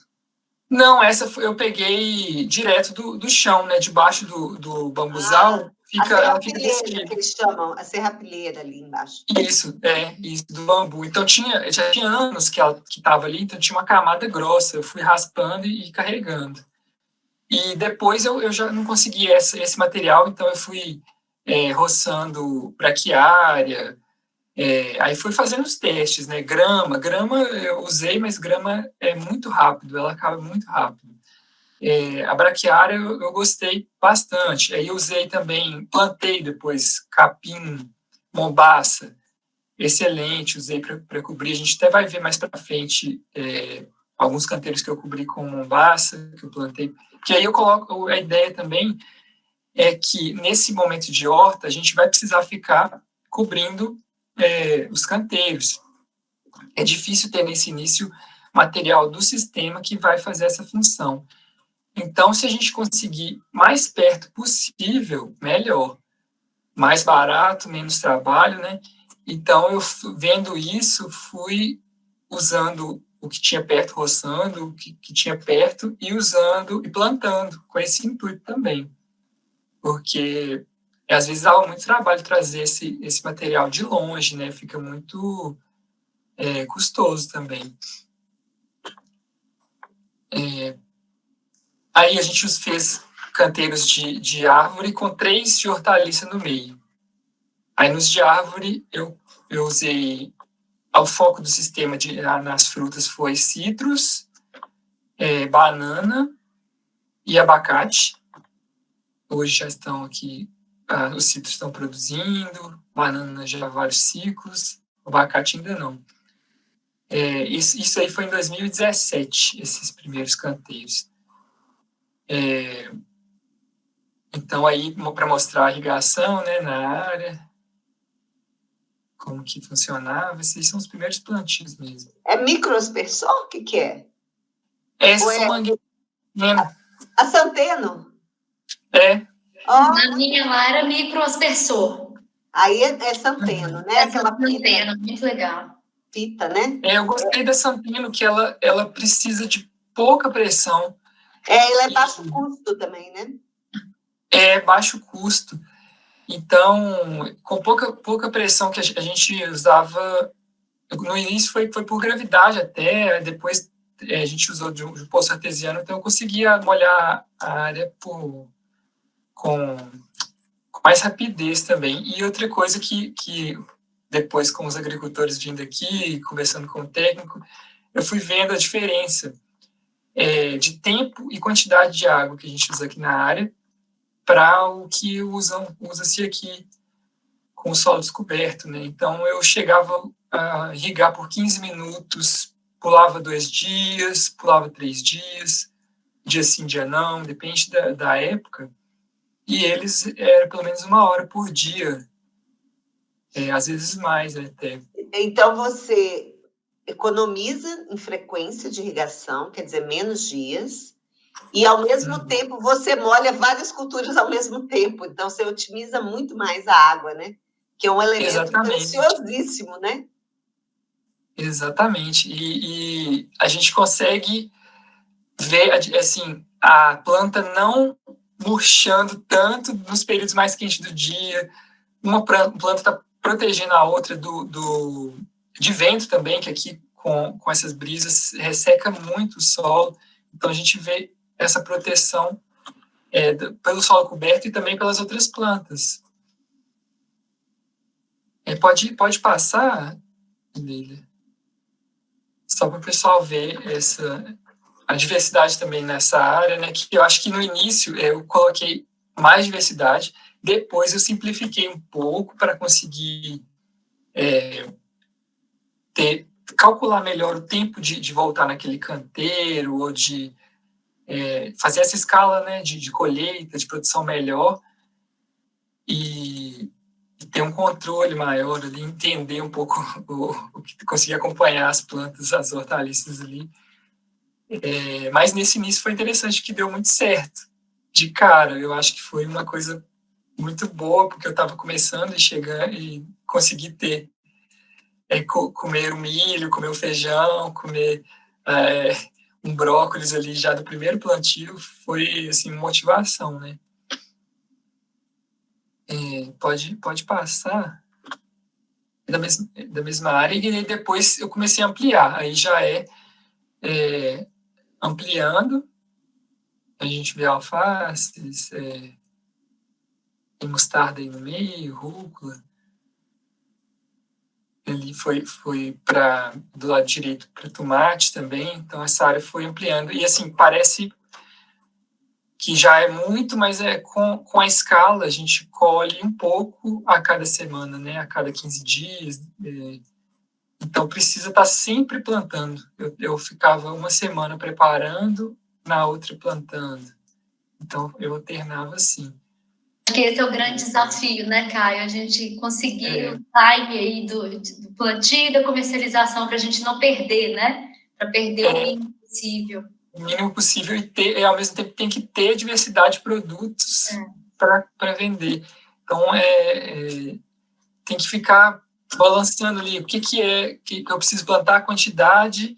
Não, essa eu peguei direto do chão, né? Debaixo do bambuzal. Ela fica desse jeito. Que eles chamam, a serrapilheira ali embaixo. Isso, do bambu. Então, já tinha anos que ela estava ali, então tinha uma camada grossa. Eu fui raspando e carregando. E depois eu já não consegui esse material, então eu fui roçando braquiária. Aí fui fazendo os testes, né? Grama eu usei, mas grama é muito rápido, ela acaba muito rápido. A braquiária eu gostei bastante. Aí usei também, plantei depois capim, mombaça, excelente, usei para cobrir. A gente até vai ver mais para frente alguns canteiros que eu cobri com mombaça, que eu plantei. Porque aí eu coloco, a ideia também é que nesse momento de horta a gente vai precisar ficar cobrindo os canteiros. É difícil ter nesse início material do sistema que vai fazer essa função. Então, se a gente conseguir mais perto possível, melhor. Mais barato, menos trabalho, né? Então, eu vendo isso, fui usando o que tinha perto, roçando o que tinha perto e usando e plantando, com esse intuito também. Porque às vezes dá muito trabalho trazer esse material de longe, né? Fica muito custoso também. Aí a gente fez canteiros de árvore com 3 de hortaliça no meio. Aí nos de árvore eu usei... O foco do sistema nas frutas foi citros, banana e abacate. Hoje já estão aqui... os citros estão produzindo, banana já há vários ciclos, abacate ainda não. Isso aí foi em 2017, esses primeiros canteiros. Então, aí, para mostrar a irrigação, né, na área, como que funcionava, esses são os primeiros plantios mesmo. É microaspersor? O que é? Essas são mangueiras. A Santeno? Na minha lá era microaspersor. Aí é Santeno, né? Santeno, muito legal. fita, né? Eu gostei da Santino, que ela precisa de pouca pressão. Ela é baixo custo também, né? É baixo custo. Então, com pouca pressão que a gente usava, no início foi por gravidade até, depois a gente usou de um poço artesiano, então eu conseguia molhar a área com mais rapidez também. E outra coisa que depois com os agricultores vindo aqui, conversando com o técnico, eu fui vendo a diferença de tempo e quantidade de água que a gente usa aqui na área para o que usa-se aqui com o solo descoberto, né? Então, eu chegava a irrigar por 15 minutos, pulava 2 dias, pulava 3 dias, dia sim, dia não, depende da época, e eles era pelo menos 1 hora por dia, às vezes mais até. Então, você economiza em frequência de irrigação, quer dizer, menos dias, e, ao mesmo tempo, você molha várias culturas ao mesmo tempo. Então, você otimiza muito mais a água, né? Que é um elemento preciosíssimo, né? Exatamente. E a gente consegue ver, assim, a planta não murchando tanto nos períodos mais quentes do dia. Uma planta está protegendo a outra de vento também, que aqui, com essas brisas, resseca muito o solo. Então, a gente vê essa proteção pelo solo coberto e também pelas outras plantas. Pode passar, Lília? Só para o pessoal ver a diversidade também nessa área, né? Que eu acho que no início eu coloquei mais diversidade, depois eu simplifiquei um pouco para conseguir calcular melhor o tempo de voltar naquele canteiro ou de fazer essa escala, né, de colheita, de produção melhor e ter um controle maior ali, entender um pouco conseguir acompanhar as plantas, as hortaliças ali. Mas nesse início foi interessante, que deu muito certo. De cara, eu acho que foi uma coisa muito boa, porque eu estava começando a chegar e conseguir ter comer o milho, comer o feijão, comer um brócolis ali já do primeiro plantio, foi assim, motivação, né? Pode passar da mesma área, e aí depois eu comecei a ampliar, aí já ampliando, a gente vê alfaces, tem mostarda aí no meio, rúcula, ali foi do lado direito para tomate também, então essa área foi ampliando, e assim, parece que já é muito, mas com a escala a gente colhe um pouco a cada semana, né? A cada 15 dias. Então precisa estar sempre plantando. Eu ficava 1 semana preparando, na outra plantando. Então eu alternava assim. Porque esse é o grande desafio, né, Caio? A gente conseguir o time aí do plantio e da comercialização para a gente não perder, né? Para perder o mínimo possível. O mínimo possível e ao mesmo tempo tem que ter diversidade de produtos para vender. Então, tem que ficar balanceando ali o que eu preciso plantar, a quantidade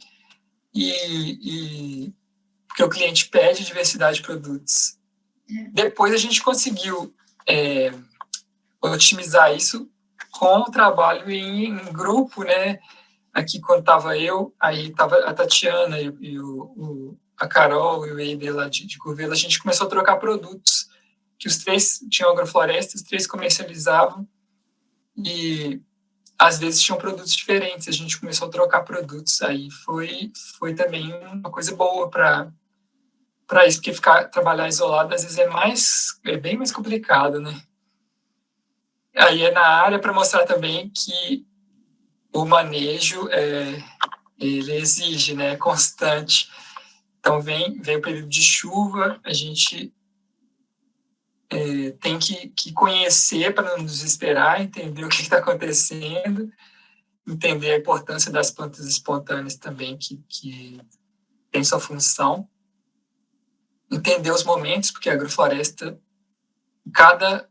e porque o cliente pede diversidade de produtos. Depois a gente conseguiu otimizar isso com o trabalho em grupo, né? Aqui, quando estava eu, aí estava a Tatiana e a Carol e o Eider lá de Curvelo, a gente começou a trocar produtos, que os 3 tinham agrofloresta, os 3 comercializavam, e às vezes tinham produtos diferentes, a gente começou a trocar produtos, aí foi também uma coisa boa para isso, porque trabalhar isolado às vezes é bem mais complicado, né? Aí na área para mostrar também que o manejo ele exige, né, constante. Então, vem o período de chuva, a gente tem que conhecer para não desesperar, entender o que está acontecendo, entender a importância das plantas espontâneas também, que tem sua função, entender os momentos, porque a agrofloresta, cada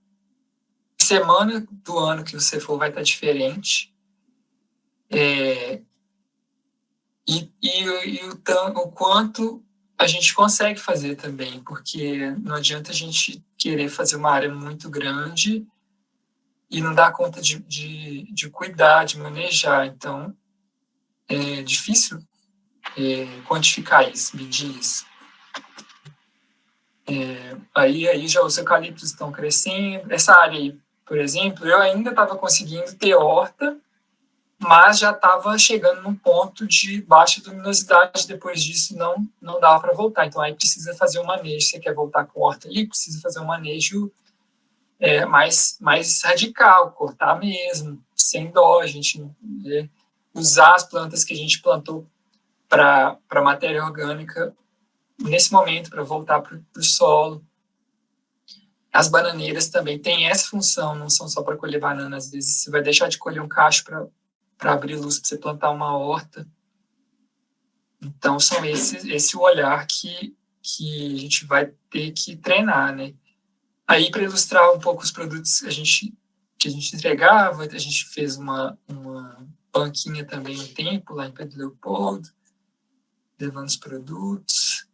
semana do ano que você for vai estar diferente, E o quanto a gente consegue fazer também, porque não adianta a gente querer fazer uma área muito grande e não dar conta de cuidar, de manejar. Então, é difícil quantificar isso, medir isso. Aí já os eucaliptos estão crescendo. Essa área aí, por exemplo, eu ainda estava conseguindo ter horta, mas já estava chegando num ponto de baixa luminosidade. Depois disso, não dava para voltar. Então, aí precisa fazer um manejo. Você quer voltar com horta ali, precisa fazer um manejo mais radical, cortar mesmo, sem dó, a gente usar as plantas que a gente plantou para matéria orgânica nesse momento, para voltar para o solo. As bananeiras também têm essa função, não são só para colher banana. Às vezes você vai deixar de colher um cacho para abrir luz, para você plantar uma horta. Então, são esse o olhar que a gente vai ter que treinar, né? Aí, para ilustrar um pouco os produtos que a gente entregava, a gente fez uma banquinha também um tempo lá em Pedro Leopoldo, levando os produtos.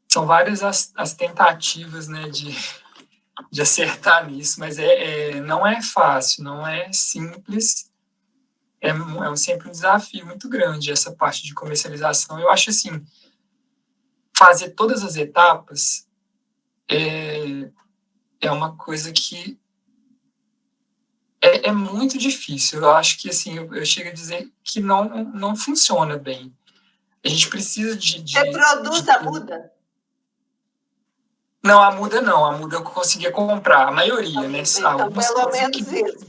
São várias as tentativas, né, de acertar nisso, mas não é fácil, não é simples. É sempre um desafio muito grande essa parte de comercialização. Eu acho assim, fazer todas as etapas é uma coisa que é muito difícil. Eu acho que assim, eu chego a dizer que não funciona bem. A gente precisa de Você produz a muda? Não, a muda não. A muda eu conseguia comprar. A maioria, né? Então, pelo menos isso.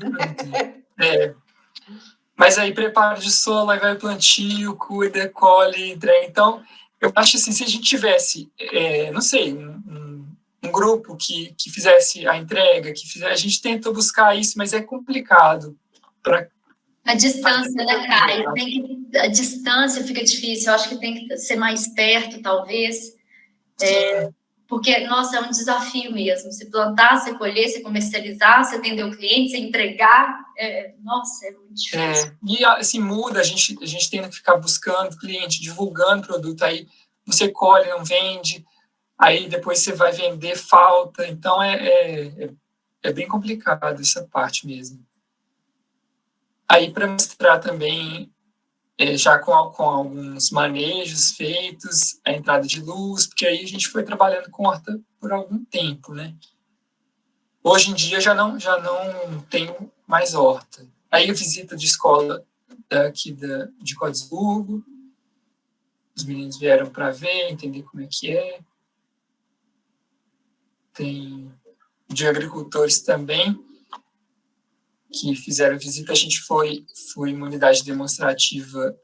Mas aí preparo de solo, aí vai o plantio, cuida, colhe, entrega. Então, eu acho assim, se a gente tivesse, não sei, um grupo que fizesse a entrega, a gente tenta buscar isso, mas é complicado. A distância, né, Caio? A distância fica difícil. Eu acho que tem que ser mais perto, talvez. Porque, nossa, é um desafio mesmo. Você plantar, você colher, você comercializar, você atender o cliente, você entregar. Nossa, é muito difícil. E assim, muda, a gente tem que ficar buscando cliente, divulgando produto. Aí você colhe, não vende. Aí depois você vai vender, falta. Então, é bem complicado essa parte mesmo. Aí, para mostrar também, já com alguns manejos feitos, a entrada de luz, porque aí a gente foi trabalhando com horta por algum tempo, né? Hoje em dia já não tenho mais horta. Aí a visita de escola daqui de Codesburgo, os meninos vieram para ver, entender como é que é. Tem de agricultores também, que fizeram visita. A gente foi em uma unidade demonstrativa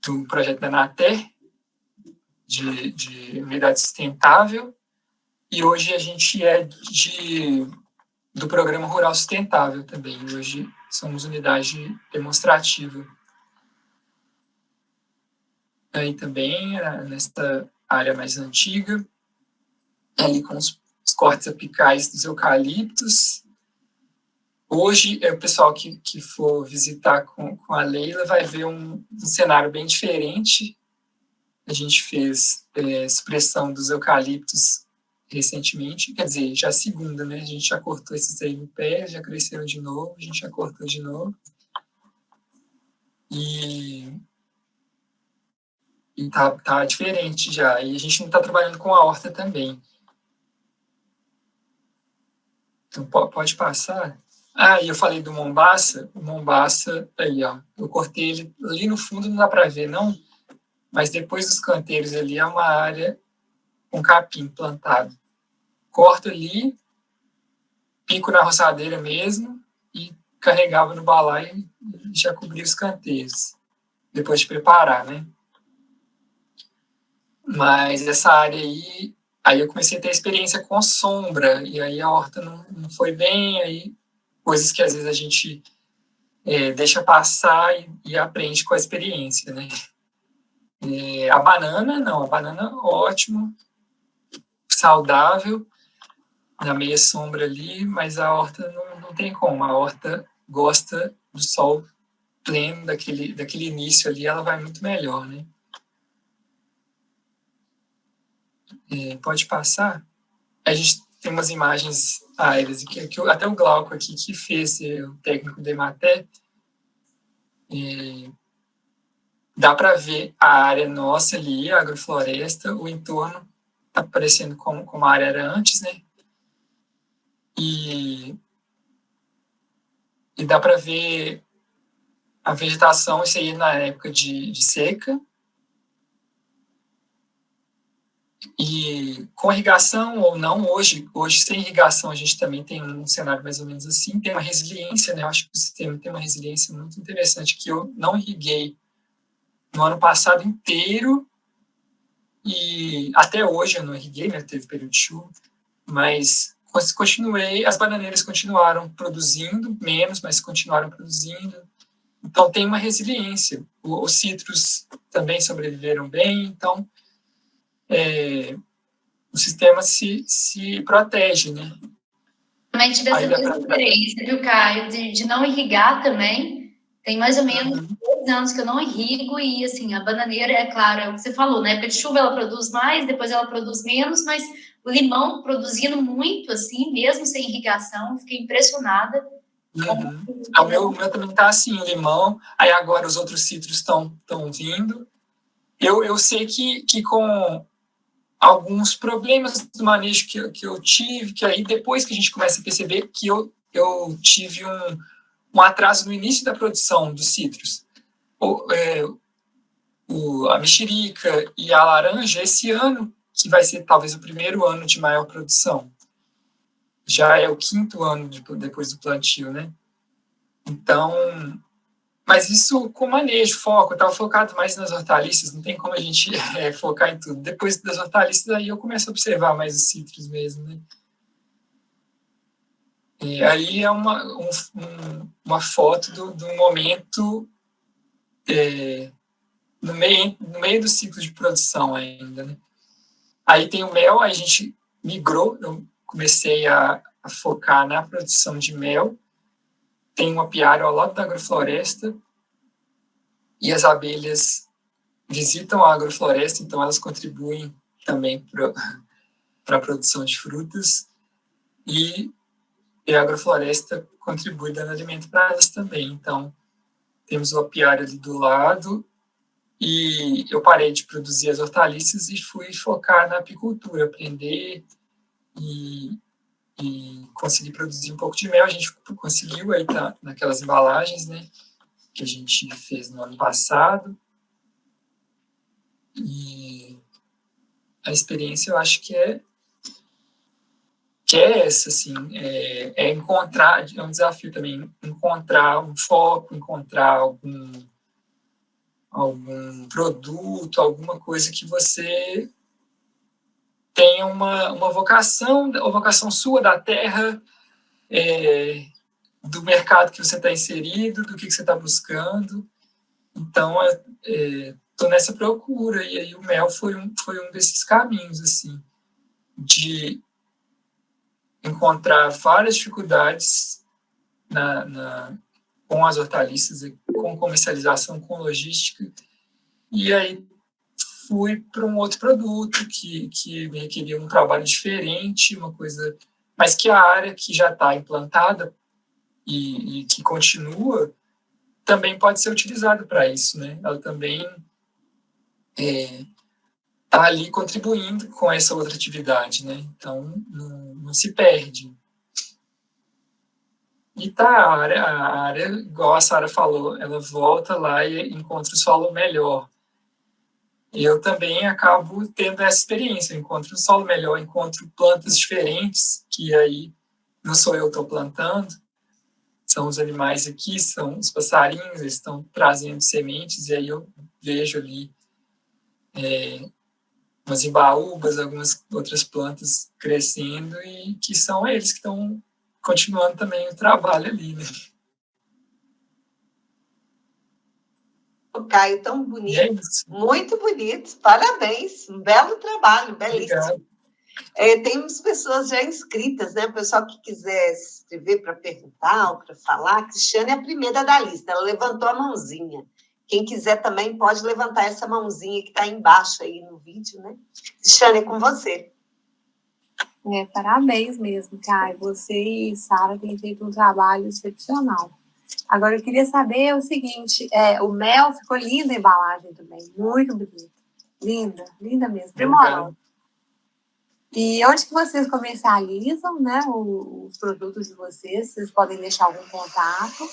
do projeto da Anater, de unidade sustentável, e hoje a gente do Programa Rural Sustentável também. Hoje somos unidade demonstrativa. Aí também, nessa área mais antiga, ali com os cortes apicais dos eucaliptos. Hoje, o pessoal que for visitar com a Leila vai ver um cenário bem diferente. A gente fez supressão dos eucaliptos recentemente, quer dizer, já a segunda, né? A gente já cortou esses aí no pé, já cresceram de novo, a gente já cortou de novo. E tá diferente já. E a gente não está trabalhando com a horta também. Então, pode passar. E eu falei do Mombaça. O Mombaça, aí, ó. Eu cortei ele ali no fundo, não dá para ver, não. Mas depois dos canteiros ali é uma área com capim plantado. Corto ali, pico na roçadeira mesmo e carregava no balaio e já cobria os canteiros. Depois de preparar, né? Mas essa área aí eu comecei a ter experiência com sombra, e aí a horta não foi bem, aí coisas que às vezes a gente deixa passar e aprende com a experiência, né? A banana ótimo, saudável, na meia sombra ali, mas a horta não tem como, a horta gosta do sol pleno daquele início ali, ela vai muito melhor, né? Pode passar? A gente tem umas imagens aéreas, até o Glauco aqui, que fez o técnico da Emater, dá para ver a área nossa ali, a agrofloresta, o entorno está parecendo como a área era antes, né? E dá para ver a vegetação, isso aí na época de seca. E com irrigação ou não, hoje sem irrigação a gente também tem um cenário mais ou menos assim, tem uma resiliência, né? Eu acho que o sistema tem uma resiliência muito interessante, que eu não irriguei no ano passado inteiro, e até hoje eu não irriguei, né? Teve período de chuva, mas continuei, as bananeiras continuaram produzindo, menos, mas continuaram produzindo, então tem uma resiliência. Os citros também sobreviveram bem, então o sistema se protege, né? Também tive essa mesma experiência, viu, Caio, de não irrigar também. Tem mais ou menos 2 anos que eu não irrigo e, assim, a bananeira, é claro, é o que você falou, na época de chuva ela produz mais, depois ela produz menos, mas o limão produzindo muito, assim, mesmo sem irrigação, fiquei impressionada. O meu também tá assim, o limão, aí agora os outros citros estão vindo. Eu sei que com alguns problemas do manejo que eu tive, que aí depois que a gente começa a perceber que eu tive um atraso no início da produção dos citros. A mexerica e a laranja, esse ano, que vai ser talvez o primeiro ano de maior produção. Já é o 5º ano depois do plantio, né? Então, mas isso com manejo, foco, eu estava focado mais nas hortaliças, não tem como a gente focar em tudo. Depois das hortaliças, aí eu começo a observar mais os citros mesmo, né? E aí é uma foto do momento no meio do ciclo de produção ainda, né? Aí tem o mel, a gente migrou, eu comecei a focar na produção de mel. Tem um apiário ao lado da agrofloresta, e as abelhas visitam a agrofloresta, então elas contribuem também para a produção de frutas, e a agrofloresta contribui dando alimento para elas também. Então, temos o apiário ali do lado, e eu parei de produzir as hortaliças e fui focar na apicultura, aprender e conseguir produzir um pouco de mel. A gente conseguiu, aí tá naquelas embalagens, né, que a gente fez no ano passado. E a experiência, eu acho que é essa, assim, encontrar, é um desafio também, encontrar um foco, encontrar algum produto, alguma coisa que você tenha uma vocação, a vocação sua da terra, do mercado que você está inserido, do que você está buscando. Então, estou nessa procura, e aí o mel foi um desses caminhos, assim, de encontrar várias dificuldades com as hortaliças, com comercialização, com logística, e aí fui para um outro produto que me requeria um trabalho diferente, uma coisa, mas que a área que já está implantada e que continua também pode ser utilizada para isso, né? Ela também está ali contribuindo com essa outra atividade, né? Então, não se perde. E a área, igual a Sara falou, ela volta lá e encontra o solo melhor. Eu também acabo tendo essa experiência, eu encontro um solo melhor, encontro plantas diferentes, que aí não sou eu que estou plantando, são os animais aqui, são os passarinhos, eles estão trazendo sementes, e aí eu vejo ali umas imbaúbas, algumas outras plantas crescendo, e que são eles que estão continuando também o trabalho ali, né? O Caio, tão bonito, muito bonito, parabéns, um belo trabalho, belíssimo. Obrigado. Temos pessoas já inscritas, né? O pessoal que quiser se inscrever para perguntar ou para falar. A Cristiane é a primeira da lista, ela levantou a mãozinha. Quem quiser também pode levantar essa mãozinha que está embaixo aí no vídeo, né? Cristiane, é com você. Parabéns mesmo, Caio. Você e Sara têm feito um trabalho excepcional. Agora, eu queria saber o seguinte, o mel ficou linda a embalagem também, muito bonita. Linda, linda mesmo, primorosa. E onde que vocês comercializam, né, os produtos de vocês? Vocês podem deixar algum contato.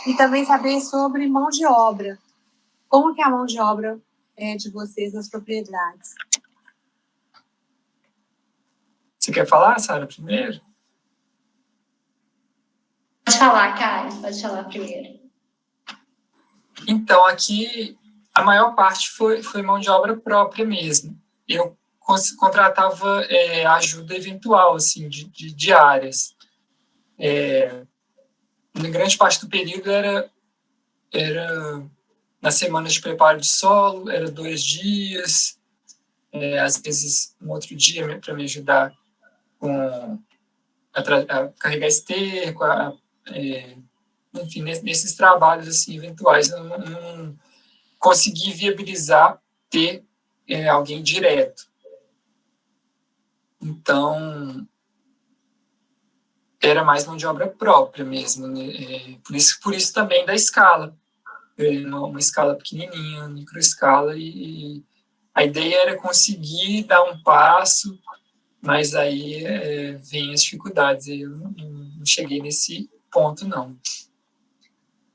E também saber sobre mão de obra. Como que é a mão de obra de vocês nas propriedades? Você quer falar, Sara, primeiro? Pode falar, Caio. Pode falar primeiro. Então, aqui, a maior parte foi mão de obra própria mesmo. Eu contratava ajuda eventual, assim, de diárias. Na grande parte do período era na semana de preparo de solo, era 2 dias, às vezes um outro dia para me ajudar a carregar esterco, enfim, nesses trabalhos assim, eventuais. Eu não consegui viabilizar ter alguém direto. Então, era mais mão de obra própria mesmo, né? Por isso também da escala. Uma escala pequenininha, microescala, e a ideia era conseguir dar um passo, mas aí vem as dificuldades. Eu não cheguei nesse ponto, não.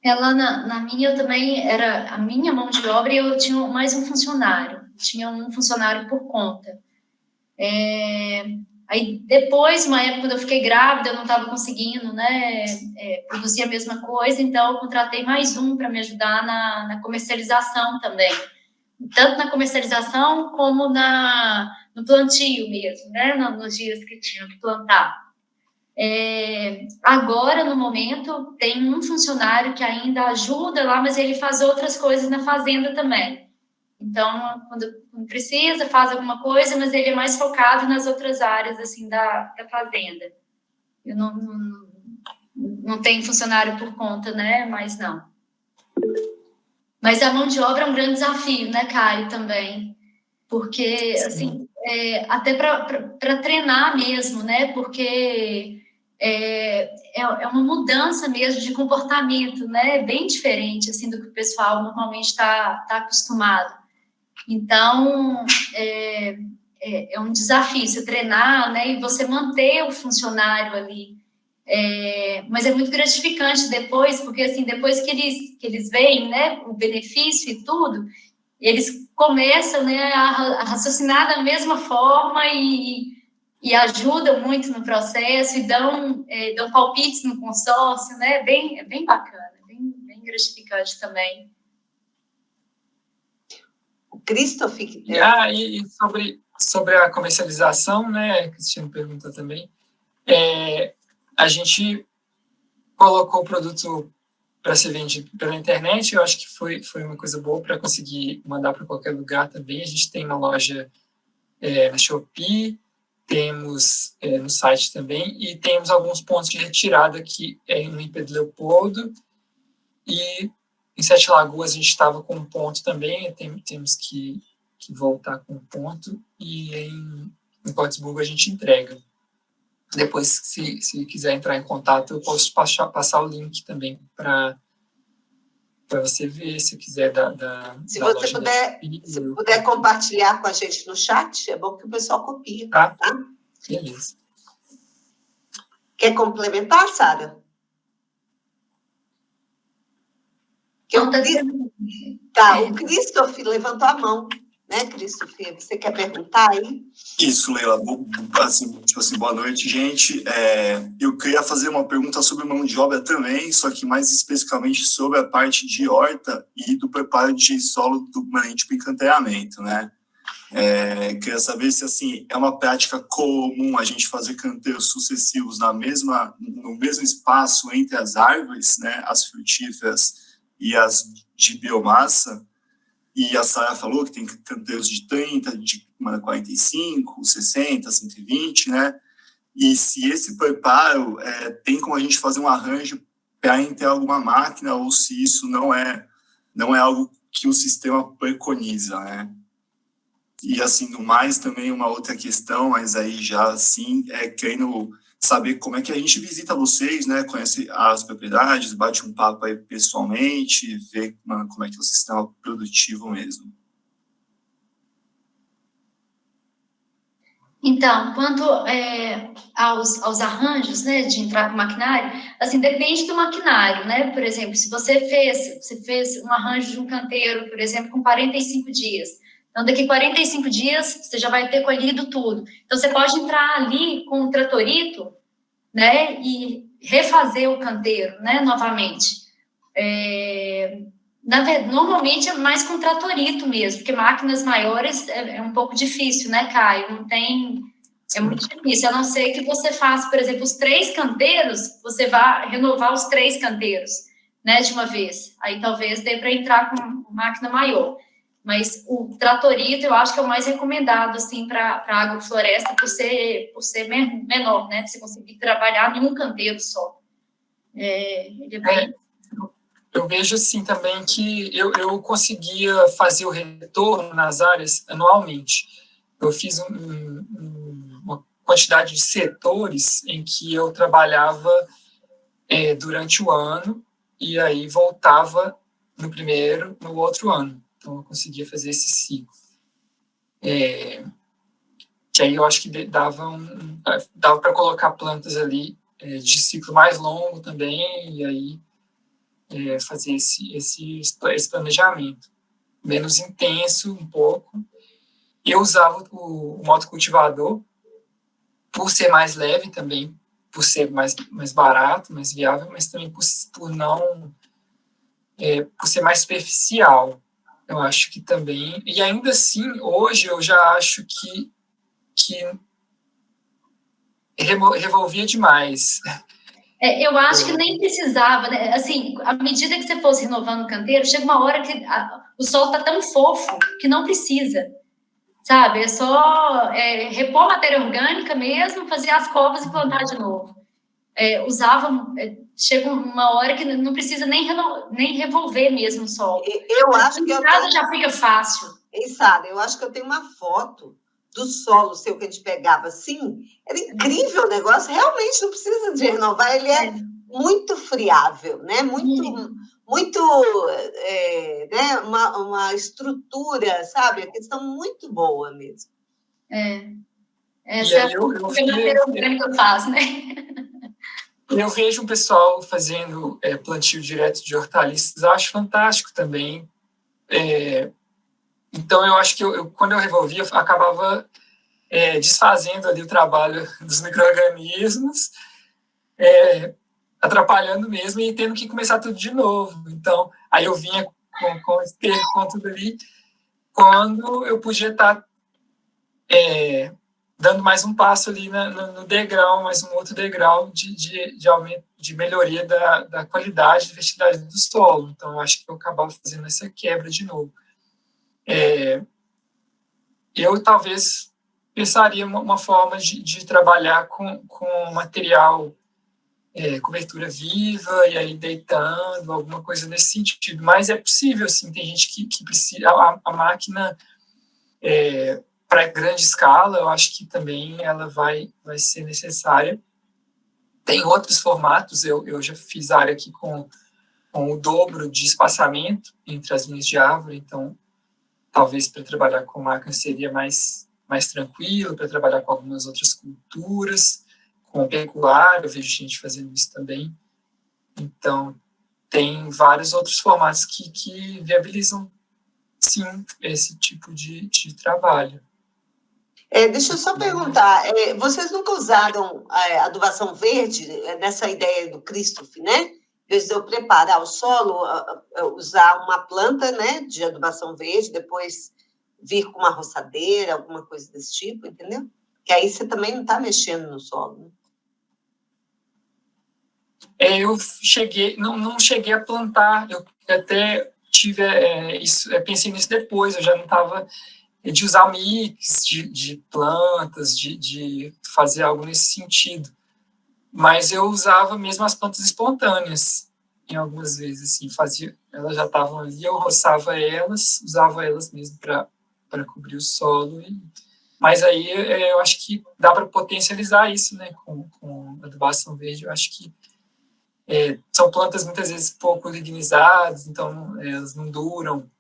Lá na minha, eu também era a minha mão de obra e eu tinha mais um funcionário. Tinha um funcionário por conta. Aí depois, uma época, quando eu fiquei grávida, eu não estava conseguindo, né, produzir a mesma coisa, então eu contratei mais um para me ajudar na comercialização também. Tanto na comercialização como no plantio mesmo, né, nos dias que tinham que plantar. Agora, no momento, tem um funcionário que ainda ajuda lá, mas ele faz outras coisas na fazenda também. Então, quando precisa, faz alguma coisa, mas ele é mais focado nas outras áreas, assim, da fazenda. Eu não tenho funcionário por conta, né? Mas não. Mas a mão de obra é um grande desafio, né, Caio, também. Porque, assim, até para treinar mesmo, né? Porque é uma mudança mesmo de comportamento, né? Bem diferente, assim, do que o pessoal normalmente está acostumado. Então, é um desafio você treinar, né, e você manter o funcionário ali. Mas é muito gratificante depois, porque assim, depois que eles veem, né, o benefício e tudo, eles começam, né, a raciocinar da mesma forma e ajudam muito no processo e dão palpites no consórcio, né, é bem bacana, bem gratificante também. Christoph. E sobre a comercialização, né, Cristiano perguntou também, a gente colocou o produto para ser vendido pela internet. Eu acho que foi uma coisa boa para conseguir mandar para qualquer lugar também. A gente tem uma loja na Shopee, temos no site também, e temos alguns pontos de retirada aqui no Pedro Leopoldo, e em Sete Lagoas a gente estava com um ponto também, temos que voltar com um ponto, e em Portisburgo a gente entrega. Depois, se quiser entrar em contato, eu posso passar o link também para você ver, se quiser, se você puder compartilhar com a gente no chat, é bom que o pessoal copie. Tá? Beleza. Quer complementar, Sara? O Christoph levantou a mão, né, Christoph? Você quer perguntar aí? Isso, Leila. Assim, boa noite, gente. Eu queria fazer uma pergunta sobre mão de obra também, só que mais especificamente sobre a parte de horta e do preparo de solo do permanente para encanteamento, né? Queria saber se, assim, é uma prática comum a gente fazer canteiros sucessivos no mesmo espaço entre as árvores, né, as frutíferas e as de biomassa, e a Sara falou que tem canteiros de 30, de 45, 60, 120, né? E se esse preparo tem como a gente fazer um arranjo para ter alguma máquina, ou se isso não é algo que o sistema preconiza, né? E, assim, no mais, também uma outra questão, mas aí já, assim, querendo saber como é que a gente visita vocês, né? Conhece as propriedades, bate um papo aí pessoalmente, vê como é que é o sistema produtivo mesmo. Então, quanto aos arranjos, né, de entrar com maquinário, assim, depende do maquinário, né? Por exemplo, se você fez um arranjo de um canteiro, por exemplo, com 45 dias, então daqui 45 dias você já vai ter colhido tudo. Então você pode entrar ali com um tratorito, né, e refazer o canteiro, né, novamente. Normalmente é mais com tratorito mesmo, porque máquinas maiores é um pouco difícil, né, Caio? Não tem... É muito difícil, a não ser que você faça, por exemplo, os 3 canteiros, você vá renovar os 3 canteiros, né, de uma vez. Aí talvez dê para entrar com máquina maior. Mas o tratorito eu acho que é o mais recomendado, assim, para agrofloresta, por ser menor, né? Você conseguir trabalhar em um canteiro só. Ele é bem... Eu vejo, assim, também que eu conseguia fazer o retorno nas áreas anualmente. Eu fiz uma quantidade de setores em que eu trabalhava durante o ano e aí voltava no outro ano. Então, eu conseguia fazer esse ciclo. Que aí eu acho que dava para colocar plantas ali de ciclo mais longo também, e aí fazer esse planejamento. Menos intenso, um pouco. Eu usava o motocultivador por ser mais leve também, por ser mais barato, mais viável, mas também por ser mais superficial. Eu acho que também... E ainda assim, hoje eu já acho que revolvia demais. Eu acho que nem precisava, né? Assim, à medida que você fosse renovando o canteiro, chega uma hora que o solo está tão fofo que não precisa, sabe? É só repor matéria orgânica mesmo, fazer as covas e plantar de novo. Chega uma hora que não precisa nem revolver mesmo o solo. Eu acho que já fica fácil. Sara, eu acho que eu tenho uma foto do solo seu que a gente pegava assim, era incrível o negócio, realmente não precisa de renovar, ele é muito friável, né? Muito né? Uma estrutura, sabe? A questão muito boa mesmo. Essa é a matéria orgânica faz, né? Eu vejo um pessoal fazendo plantio direto de hortaliças, acho fantástico também. Então, eu acho que quando eu revolvia, eu acabava desfazendo ali o trabalho dos micro-organismos, atrapalhando mesmo e tendo que começar tudo de novo. Então, aí eu vinha com esterco, com tudo ali, quando eu podia estar dando mais um passo ali no degrau, mais um outro degrau de aumento, de melhoria da qualidade, da fertilidade do solo. Então, eu acho que eu acabava fazendo essa quebra de novo. Eu talvez pensaria uma forma de trabalhar com material, cobertura viva, e aí deitando, alguma coisa nesse sentido. Mas é possível, sim, tem gente que precisa... A máquina, para grande escala, eu acho que também ela vai ser necessária. Tem outros formatos, eu já fiz área aqui com o dobro de espaçamento entre as linhas de árvore, então talvez para trabalhar com máquina seria mais tranquilo, para trabalhar com algumas outras culturas, com pecuária, eu vejo gente fazendo isso também. Então, tem vários outros formatos que viabilizam, sim, esse tipo de trabalho. Deixa eu só perguntar, vocês nunca usaram adubação verde nessa ideia do Christoph, né? Em vez de eu preparar o solo, usar uma planta, né, de adubação verde, depois vir com uma roçadeira, alguma coisa desse tipo, entendeu? Que aí você também não está mexendo no solo, né? Eu não cheguei a plantar, eu até tive isso, pensei nisso depois, eu já não estava de usar mix de plantas, de fazer algo nesse sentido. Mas eu usava mesmo as plantas espontâneas, em algumas vezes, assim, elas já estavam ali, eu roçava elas, usava elas mesmo para cobrir o solo. Mas aí eu acho que dá para potencializar isso, né, com adubação verde. Eu acho que são plantas muitas vezes pouco lignizadas, então elas não duram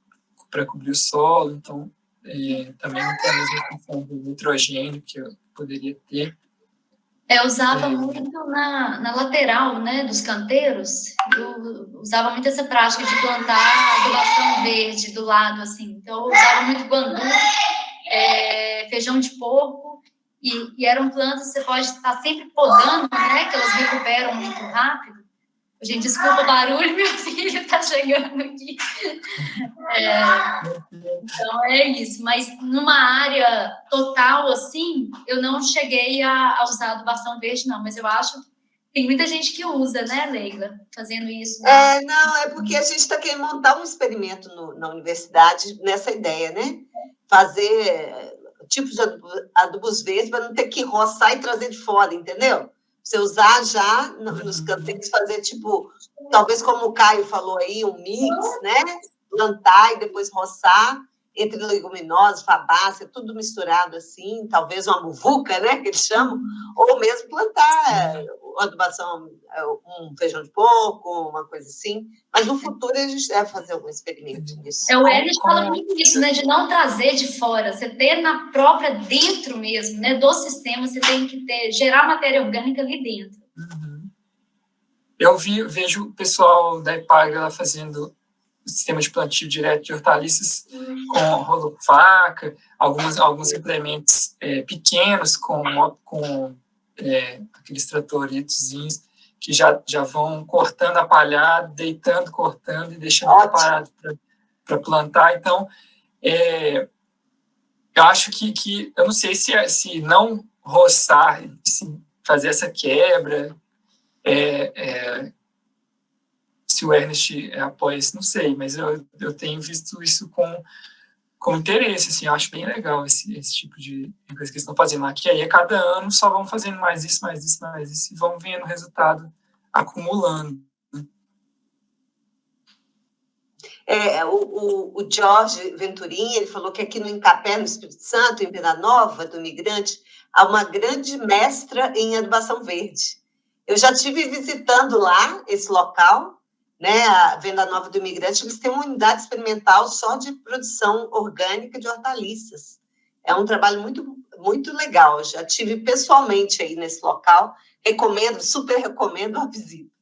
para cobrir o solo, então também não tem a mesma função do nitrogênio que eu poderia ter. Eu usava muito na lateral, né, dos canteiros, eu usava muito essa prática de plantar adubação verde do lado, assim, então eu usava muito guandu, feijão de porco, e eram plantas que você pode estar sempre podando, né, que elas recuperam muito rápido. Gente, desculpa o barulho, meu filho está chegando aqui. Então, é isso. Mas numa área total, assim, eu não cheguei a usar adubação verde, não. Mas eu acho que tem muita gente que usa, né, Leila? Fazendo isso. Né? Não, é porque a gente está querendo montar um experimento na universidade nessa ideia, né? Fazer tipos de adubos verdes para não ter que roçar e trazer de fora, entendeu? Você usar já nos canteiros, fazer tipo, talvez como o Caio falou aí, um mix, né? Plantar e depois roçar entre leguminosas, fabácea, tudo misturado assim, talvez uma muvuca, né? Que eles chamam, ou mesmo plantar adubação, um feijão de porco, uma coisa assim. Mas no futuro a gente deve fazer algum experimento nisso. O Ernest fala muito isso, né? De não trazer de fora, você ter na própria, dentro mesmo, né? Do sistema, você tem que gerar matéria orgânica ali dentro. Eu vejo o pessoal da EPAGRE lá fazendo sistema de plantio direto de hortaliças com rolo-faca, alguns implementos pequenos com aqueles tratoritozinhos que já vão cortando a palhada, deitando, cortando e deixando preparado para plantar. Então, eu acho que eu não sei se não roçar, se fazer essa quebra, se o Ernest apoia isso, não sei, mas eu tenho visto isso com interesse, assim, eu acho bem legal esse tipo de coisa que eles estão fazendo lá, que aí a cada ano só vão fazendo mais isso, e vão vendo o resultado acumulando. O Jorge Venturim, ele falou que aqui no Incapé, no Espírito Santo, em Venda Nova, do Migrante, há uma grande mestra em adubação verde. Eu já estive visitando lá esse local, né, a Venda Nova do Imigrante, eles têm uma unidade experimental só de produção orgânica de hortaliças. É um trabalho muito, muito legal. Eu já estive pessoalmente aí nesse local. Super recomendo a visita.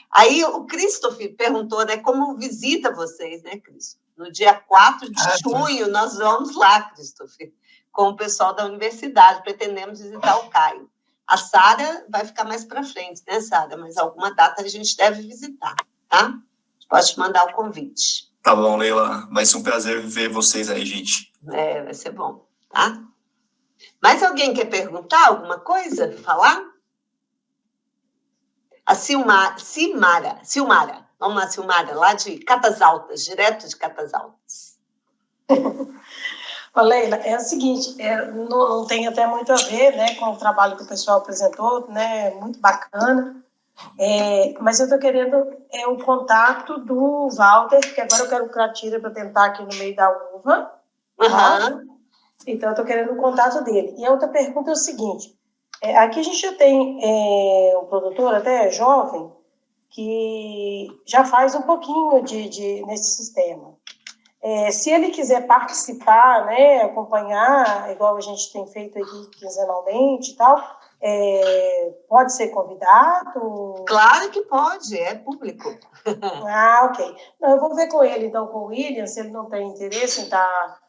Aí o Christopher perguntou, né, como visita vocês, né, Christopher? No dia 4 de junho, nós vamos lá, Christopher, com o pessoal da universidade, pretendemos visitar o Caio. A Sara vai ficar mais para frente, né, Sara? Mas alguma data a gente deve visitar. Tá? Pode mandar o convite. Tá bom, Leila. Vai ser um prazer ver vocês aí, gente. Vai ser bom, tá? Mais alguém quer perguntar alguma coisa? Falar? A Silmara. Vamos lá, Silmara, lá de Catas Altas, direto de Catas Altas. Leila, é o seguinte, não tem até muito a ver, né, com o trabalho que o pessoal apresentou, né, muito bacana. Mas eu estou querendo o contato do Walter, que agora eu quero que ela tire para tentar aqui no meio da uva. Tá? Então, eu estou querendo o contato dele. E a outra pergunta é o seguinte, aqui a gente já tem um produtor até jovem que já faz um pouquinho nesse sistema. Se ele quiser participar, né, acompanhar, igual a gente tem feito aqui quinzenalmente e tal, pode ser convidado? Claro que pode, é público. Ok. Não, eu vou ver com ele, então, com o William, se ele não tem interesse em estar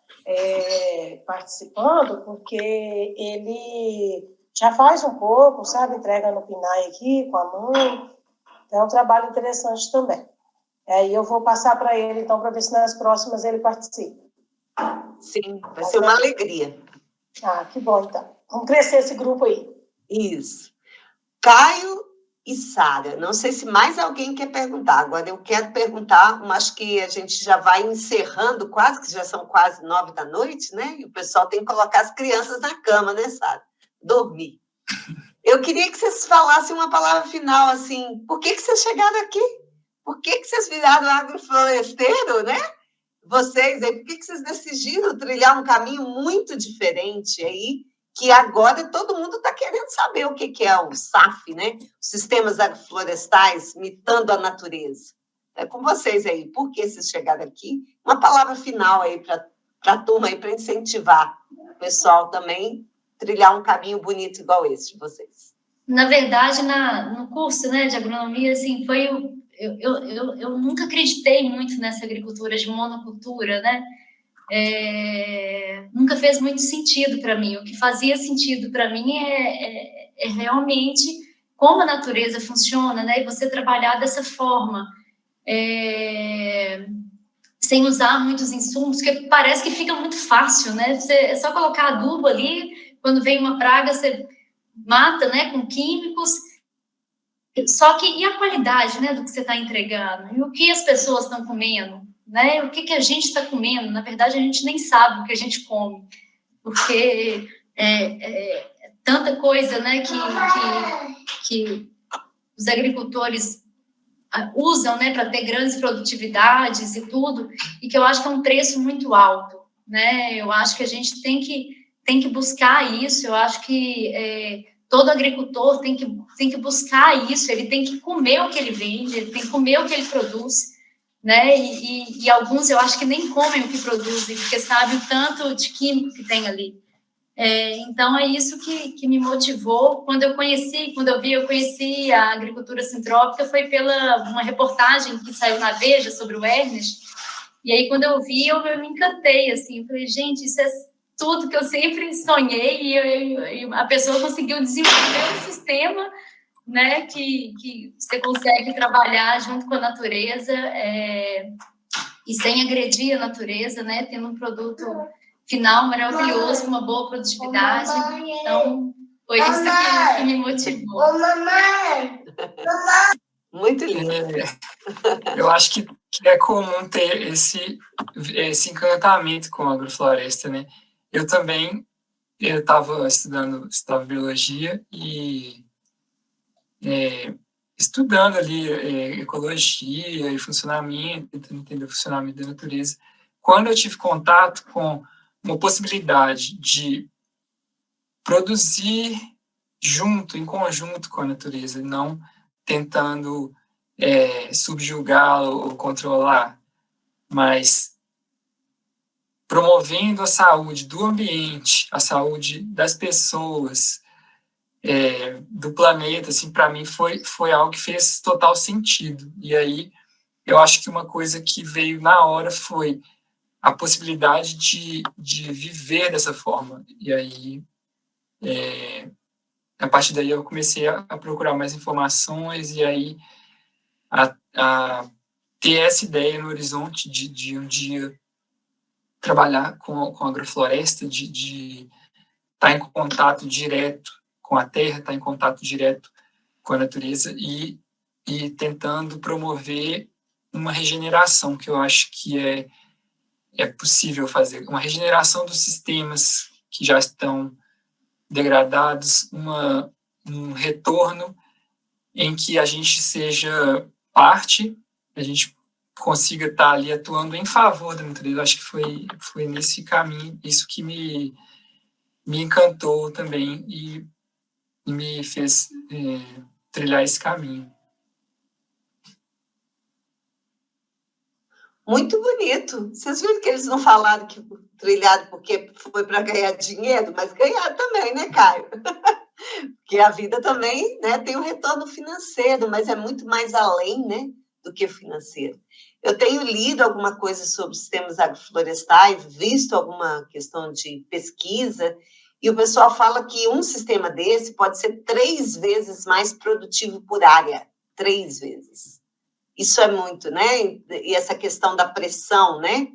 participando, porque ele já faz um pouco, sabe, entrega no PNAE aqui com a mãe, então é um trabalho interessante também. Aí eu vou passar para ele, então, para ver se nas próximas ele participa. Sim, vai ser uma alegria. Que bom, então. Vamos crescer esse grupo aí. Isso. Caio e Sara. Não sei se mais alguém quer perguntar. Agora eu quero perguntar, mas acho que a gente já vai encerrando quase, que já são quase 9 da noite, né? E o pessoal tem que colocar as crianças na cama, né, Sara? Dormir. Eu queria que vocês falassem uma palavra final, assim, por que vocês chegaram aqui? Por que vocês viraram agrofloresteiro, né? Vocês aí, por que vocês decidiram trilhar um caminho muito diferente aí, que agora todo mundo está querendo saber o que é o SAF, né? Os sistemas agroflorestais imitando a natureza. É com vocês aí, por que vocês chegaram aqui? Uma palavra final aí para a turma aí, para incentivar o pessoal também trilhar um caminho bonito igual esse de vocês. Na verdade, no curso, né, de agronomia, assim, foi eu nunca acreditei muito nessa agricultura de monocultura, né? Nunca fez muito sentido para mim. O que fazia sentido para mim é realmente como a natureza funciona, né? E você trabalhar dessa forma, sem usar muitos insumos, porque parece que fica muito fácil, né? É só colocar adubo ali, quando vem uma praga, você mata, né, com químicos. Só que, e a qualidade, né, do que você está entregando? E o que as pessoas estão comendo? Né? O que a gente está comendo? Na verdade, a gente nem sabe o que a gente come, porque tanta coisa, né, que os agricultores usam, né, para ter grandes produtividades e tudo, e que eu acho que é um preço muito alto, né? Eu acho que a gente tem que buscar isso. Eu acho que todo agricultor tem que buscar isso. Ele tem que comer o que ele vende, ele tem que comer o que ele produz, né? E alguns eu acho que nem comem o que produzem, porque sabem o tanto de químico que tem ali. Então é isso que me motivou. Quando eu conheci a agricultura sintrópica, foi pela uma reportagem que saiu na Veja sobre o Ernest. E aí quando eu vi, eu me encantei, assim. Eu falei, gente, isso é tudo que eu sempre sonhei, e a pessoa conseguiu desenvolver um sistema, né, que você consegue trabalhar junto com a natureza, e sem agredir a natureza, né, tendo um produto final maravilhoso, uma boa produtividade. Então, foi isso que me motivou. Muito lindo. Eu acho que é comum ter esse encantamento com a agrofloresta, né? Eu também, estava estudando biologia e estudando ali ecologia e funcionamento, tentando entender o funcionamento da natureza. Quando eu tive contato com uma possibilidade de produzir em conjunto com a natureza, não tentando subjugá-la ou controlar, mas promovendo a saúde do ambiente, a saúde das pessoas, do planeta, assim, para mim foi algo que fez total sentido. E aí eu acho que uma coisa que veio na hora foi a possibilidade de viver dessa forma. E aí, a partir daí, eu comecei a procurar mais informações e aí a ter essa ideia no horizonte de um dia trabalhar com agrofloresta, de estar em contato direto com a terra, estar em contato direto com a natureza e tentando promover uma regeneração, que eu acho que é possível fazer, uma regeneração dos sistemas que já estão degradados, um retorno em que a gente seja parte, a gente consiga estar ali atuando em favor da natureza. Eu acho que foi nesse caminho, isso que me encantou também e me fez trilhar esse caminho. Muito bonito. Vocês viram que eles não falaram que trilharam porque foi para ganhar dinheiro, mas ganharam também, né, Caio? Porque a vida também, né, tem um retorno financeiro, mas é muito mais além, né, do que financeiro. Eu tenho lido alguma coisa sobre sistemas agroflorestais, visto alguma questão de pesquisa, e o pessoal fala que um sistema desse pode ser 3 vezes mais produtivo por área. 3 vezes. Isso é muito, né? E essa questão da pressão, né?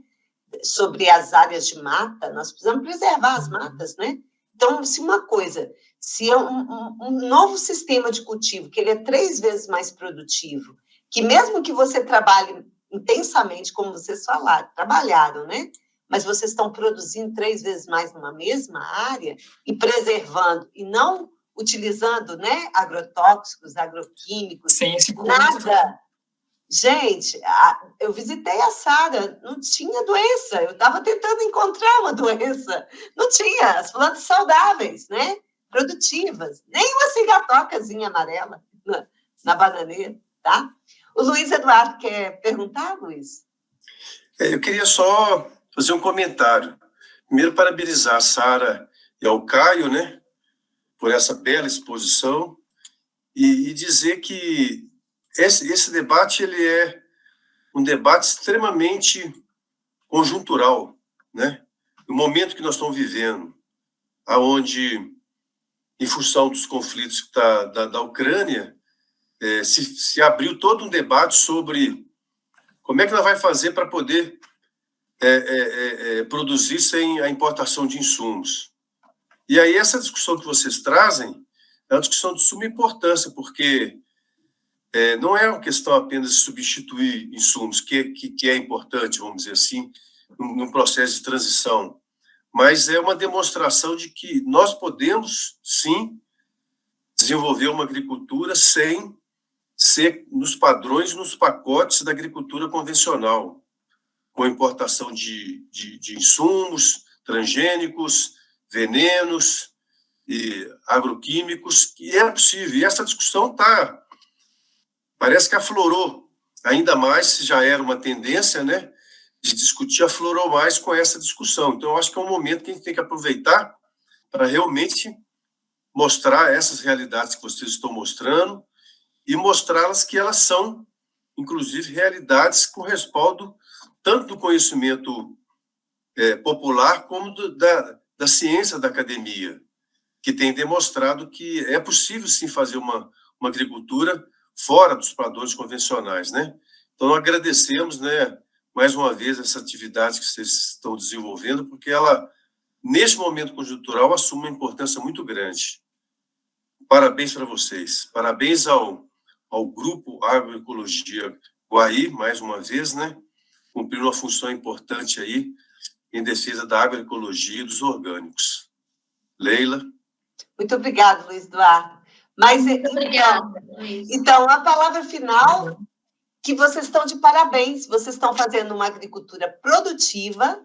Sobre as áreas de mata, nós precisamos preservar as matas, né? Então, se uma coisa Se um novo sistema de cultivo, que ele é 3 vezes mais produtivo, que mesmo que você trabalhe intensamente, como vocês trabalharam, né? Mas vocês estão produzindo 3 vezes mais numa mesma área e preservando, e não utilizando, né, agrotóxicos, agroquímicos, sem esse custo. Nada. Gente, eu visitei a Sara, não tinha doença, eu estava tentando encontrar uma doença, não tinha, as plantas saudáveis, né, produtivas, nem uma cigatocazinha amarela na bananeira, tá? O Luiz Eduardo quer perguntar, Luiz? Eu queria só fazer um comentário. Primeiro, parabenizar a Sara e ao Caio, né, por essa bela exposição, e dizer que esse debate ele é um debate extremamente conjuntural, né? No momento que nós estamos vivendo, aonde, em função dos conflitos da Ucrânia, se abriu todo um debate sobre como é que nós vai fazer para poder produzir sem a importação de insumos. E aí essa discussão que vocês trazem é uma discussão de suma importância, porque não é uma questão apenas de substituir insumos, que é importante, vamos dizer assim, num processo de transição, mas é uma demonstração de que nós podemos, sim, desenvolver uma agricultura sem ser nos padrões, nos pacotes da agricultura convencional, com a importação de insumos transgênicos, venenos e agroquímicos, que é possível. E essa discussão parece que aflorou ainda mais, já era uma tendência, né, de discutir, aflorou mais com essa discussão. Então, eu acho que é um momento que a gente tem que aproveitar para realmente mostrar essas realidades que vocês estão mostrando e mostrá-las que elas são, inclusive, realidades com respaldo tanto do conhecimento popular como da ciência da academia, que tem demonstrado que é possível, sim, fazer uma agricultura fora dos padrões convencionais, né? Então, nós agradecemos, né, mais uma vez, essa atividade que vocês estão desenvolvendo, porque ela, neste momento conjuntural, assume uma importância muito grande. Parabéns para vocês. Parabéns ao Grupo Agroecologia Guaí, mais uma vez, né? Cumprindo uma função importante aí em defesa da agroecologia e dos orgânicos. Leila? Muito obrigada, Luiz Eduardo. Muito obrigada, Luiz. Então, a palavra final, que vocês estão de parabéns, vocês estão fazendo uma agricultura produtiva,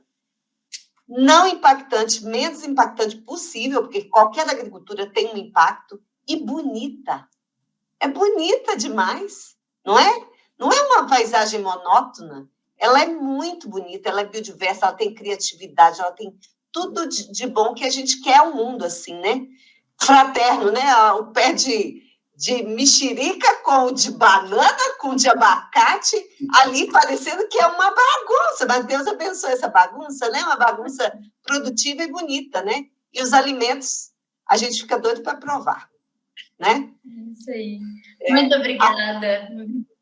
não impactante, menos impactante possível, porque qualquer agricultura tem um impacto, e bonita. É bonita demais, não é? Não é uma paisagem monótona, ela é muito bonita, ela é biodiversa, ela tem criatividade, ela tem tudo de bom que a gente quer ao mundo, assim, né? Fraterno, né? O pé de mexerica com o de banana, com o de abacate, ali parecendo que é uma bagunça, mas Deus abençoe essa bagunça, né? Uma bagunça produtiva e bonita, né? E os alimentos, a gente fica doido para provar, né? Isso aí. Muito obrigada.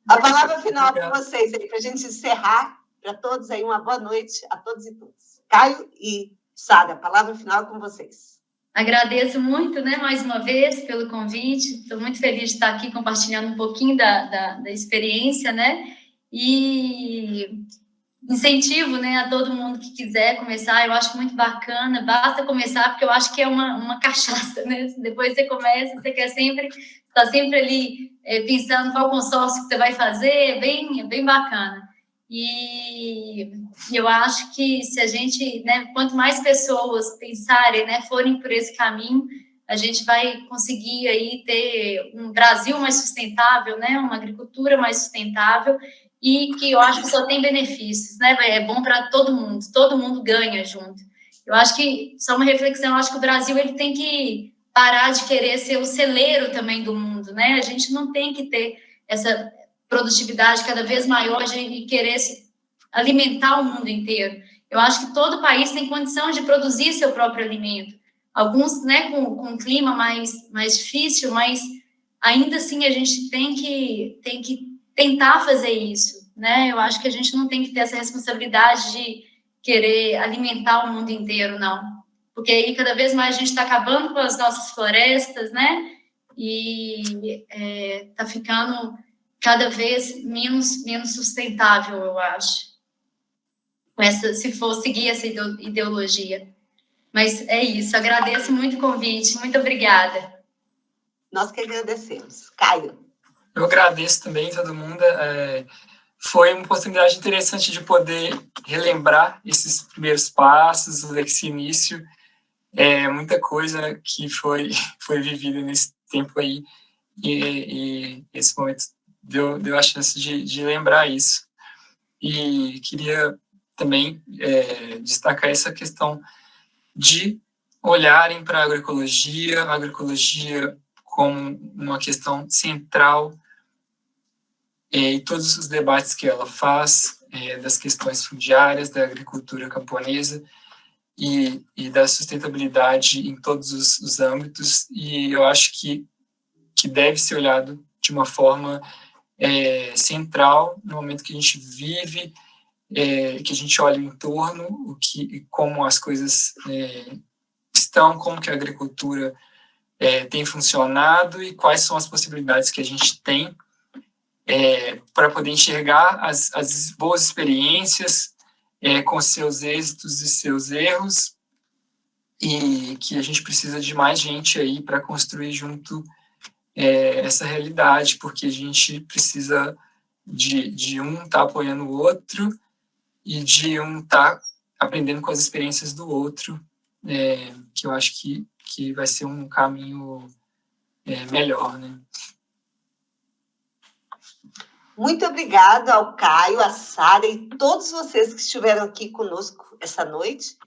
A palavra final para vocês aí, para a gente encerrar, para todos aí, uma boa noite a todos e todas. Caio e Sara, a palavra final é com vocês. Agradeço muito, né, mais uma vez, pelo convite. Estou muito feliz de estar aqui compartilhando um pouquinho da experiência, né? E incentivo, né, a todo mundo que quiser começar. Eu acho muito bacana. Basta começar, porque eu acho que é uma cachaça, né? Depois você começa, você quer sempre, está sempre ali pensando qual consórcio que você vai fazer. É bem bacana. E eu acho que se a gente, né, quanto mais pessoas pensarem, né, forem por esse caminho, a gente vai conseguir aí ter um Brasil mais sustentável, né, uma agricultura mais sustentável e que eu acho que só tem benefícios, né, é bom para todo mundo ganha junto. Eu acho que, só uma reflexão, eu acho que o Brasil ele tem que parar de querer ser o celeiro também do mundo, né, a gente não tem que ter essa produtividade cada vez maior e querer alimentar o mundo inteiro. Eu acho que todo país tem condição de produzir seu próprio alimento. Alguns, né, com um clima mais difícil, mas ainda assim a gente tem que tentar fazer isso, né? Eu acho que a gente não tem que ter essa responsabilidade de querer alimentar o mundo inteiro, não. porque aí cada vez mais a gente está acabando com as nossas florestas, né? E está ficando cada vez menos sustentável, eu acho, se for seguir essa ideologia. Mas é isso, agradeço muito o convite, muito obrigada. Nós que agradecemos. Caio. Eu agradeço também todo mundo. Foi uma oportunidade interessante de poder relembrar esses primeiros passos, esse início, muita coisa que foi vivida nesse tempo aí, e esse momento deu a chance de lembrar isso. E queria também destacar essa questão de olharem para a agroecologia como uma questão central e todos os debates que ela faz, das questões fundiárias, da agricultura camponesa e da sustentabilidade em todos os âmbitos, e eu acho que deve ser olhado de uma forma central no momento que a gente vive, que a gente olha em torno, como as coisas estão, como que a agricultura tem funcionado e quais são as possibilidades que a gente tem para poder enxergar as boas experiências com seus êxitos e seus erros, e que a gente precisa de mais gente aí para construir junto essa realidade, porque a gente precisa de um estar apoiando o outro e de um estar aprendendo com as experiências do outro, que eu acho que vai ser um caminho melhor, né? Muito obrigada ao Caio, a Sara e todos vocês que estiveram aqui conosco essa noite.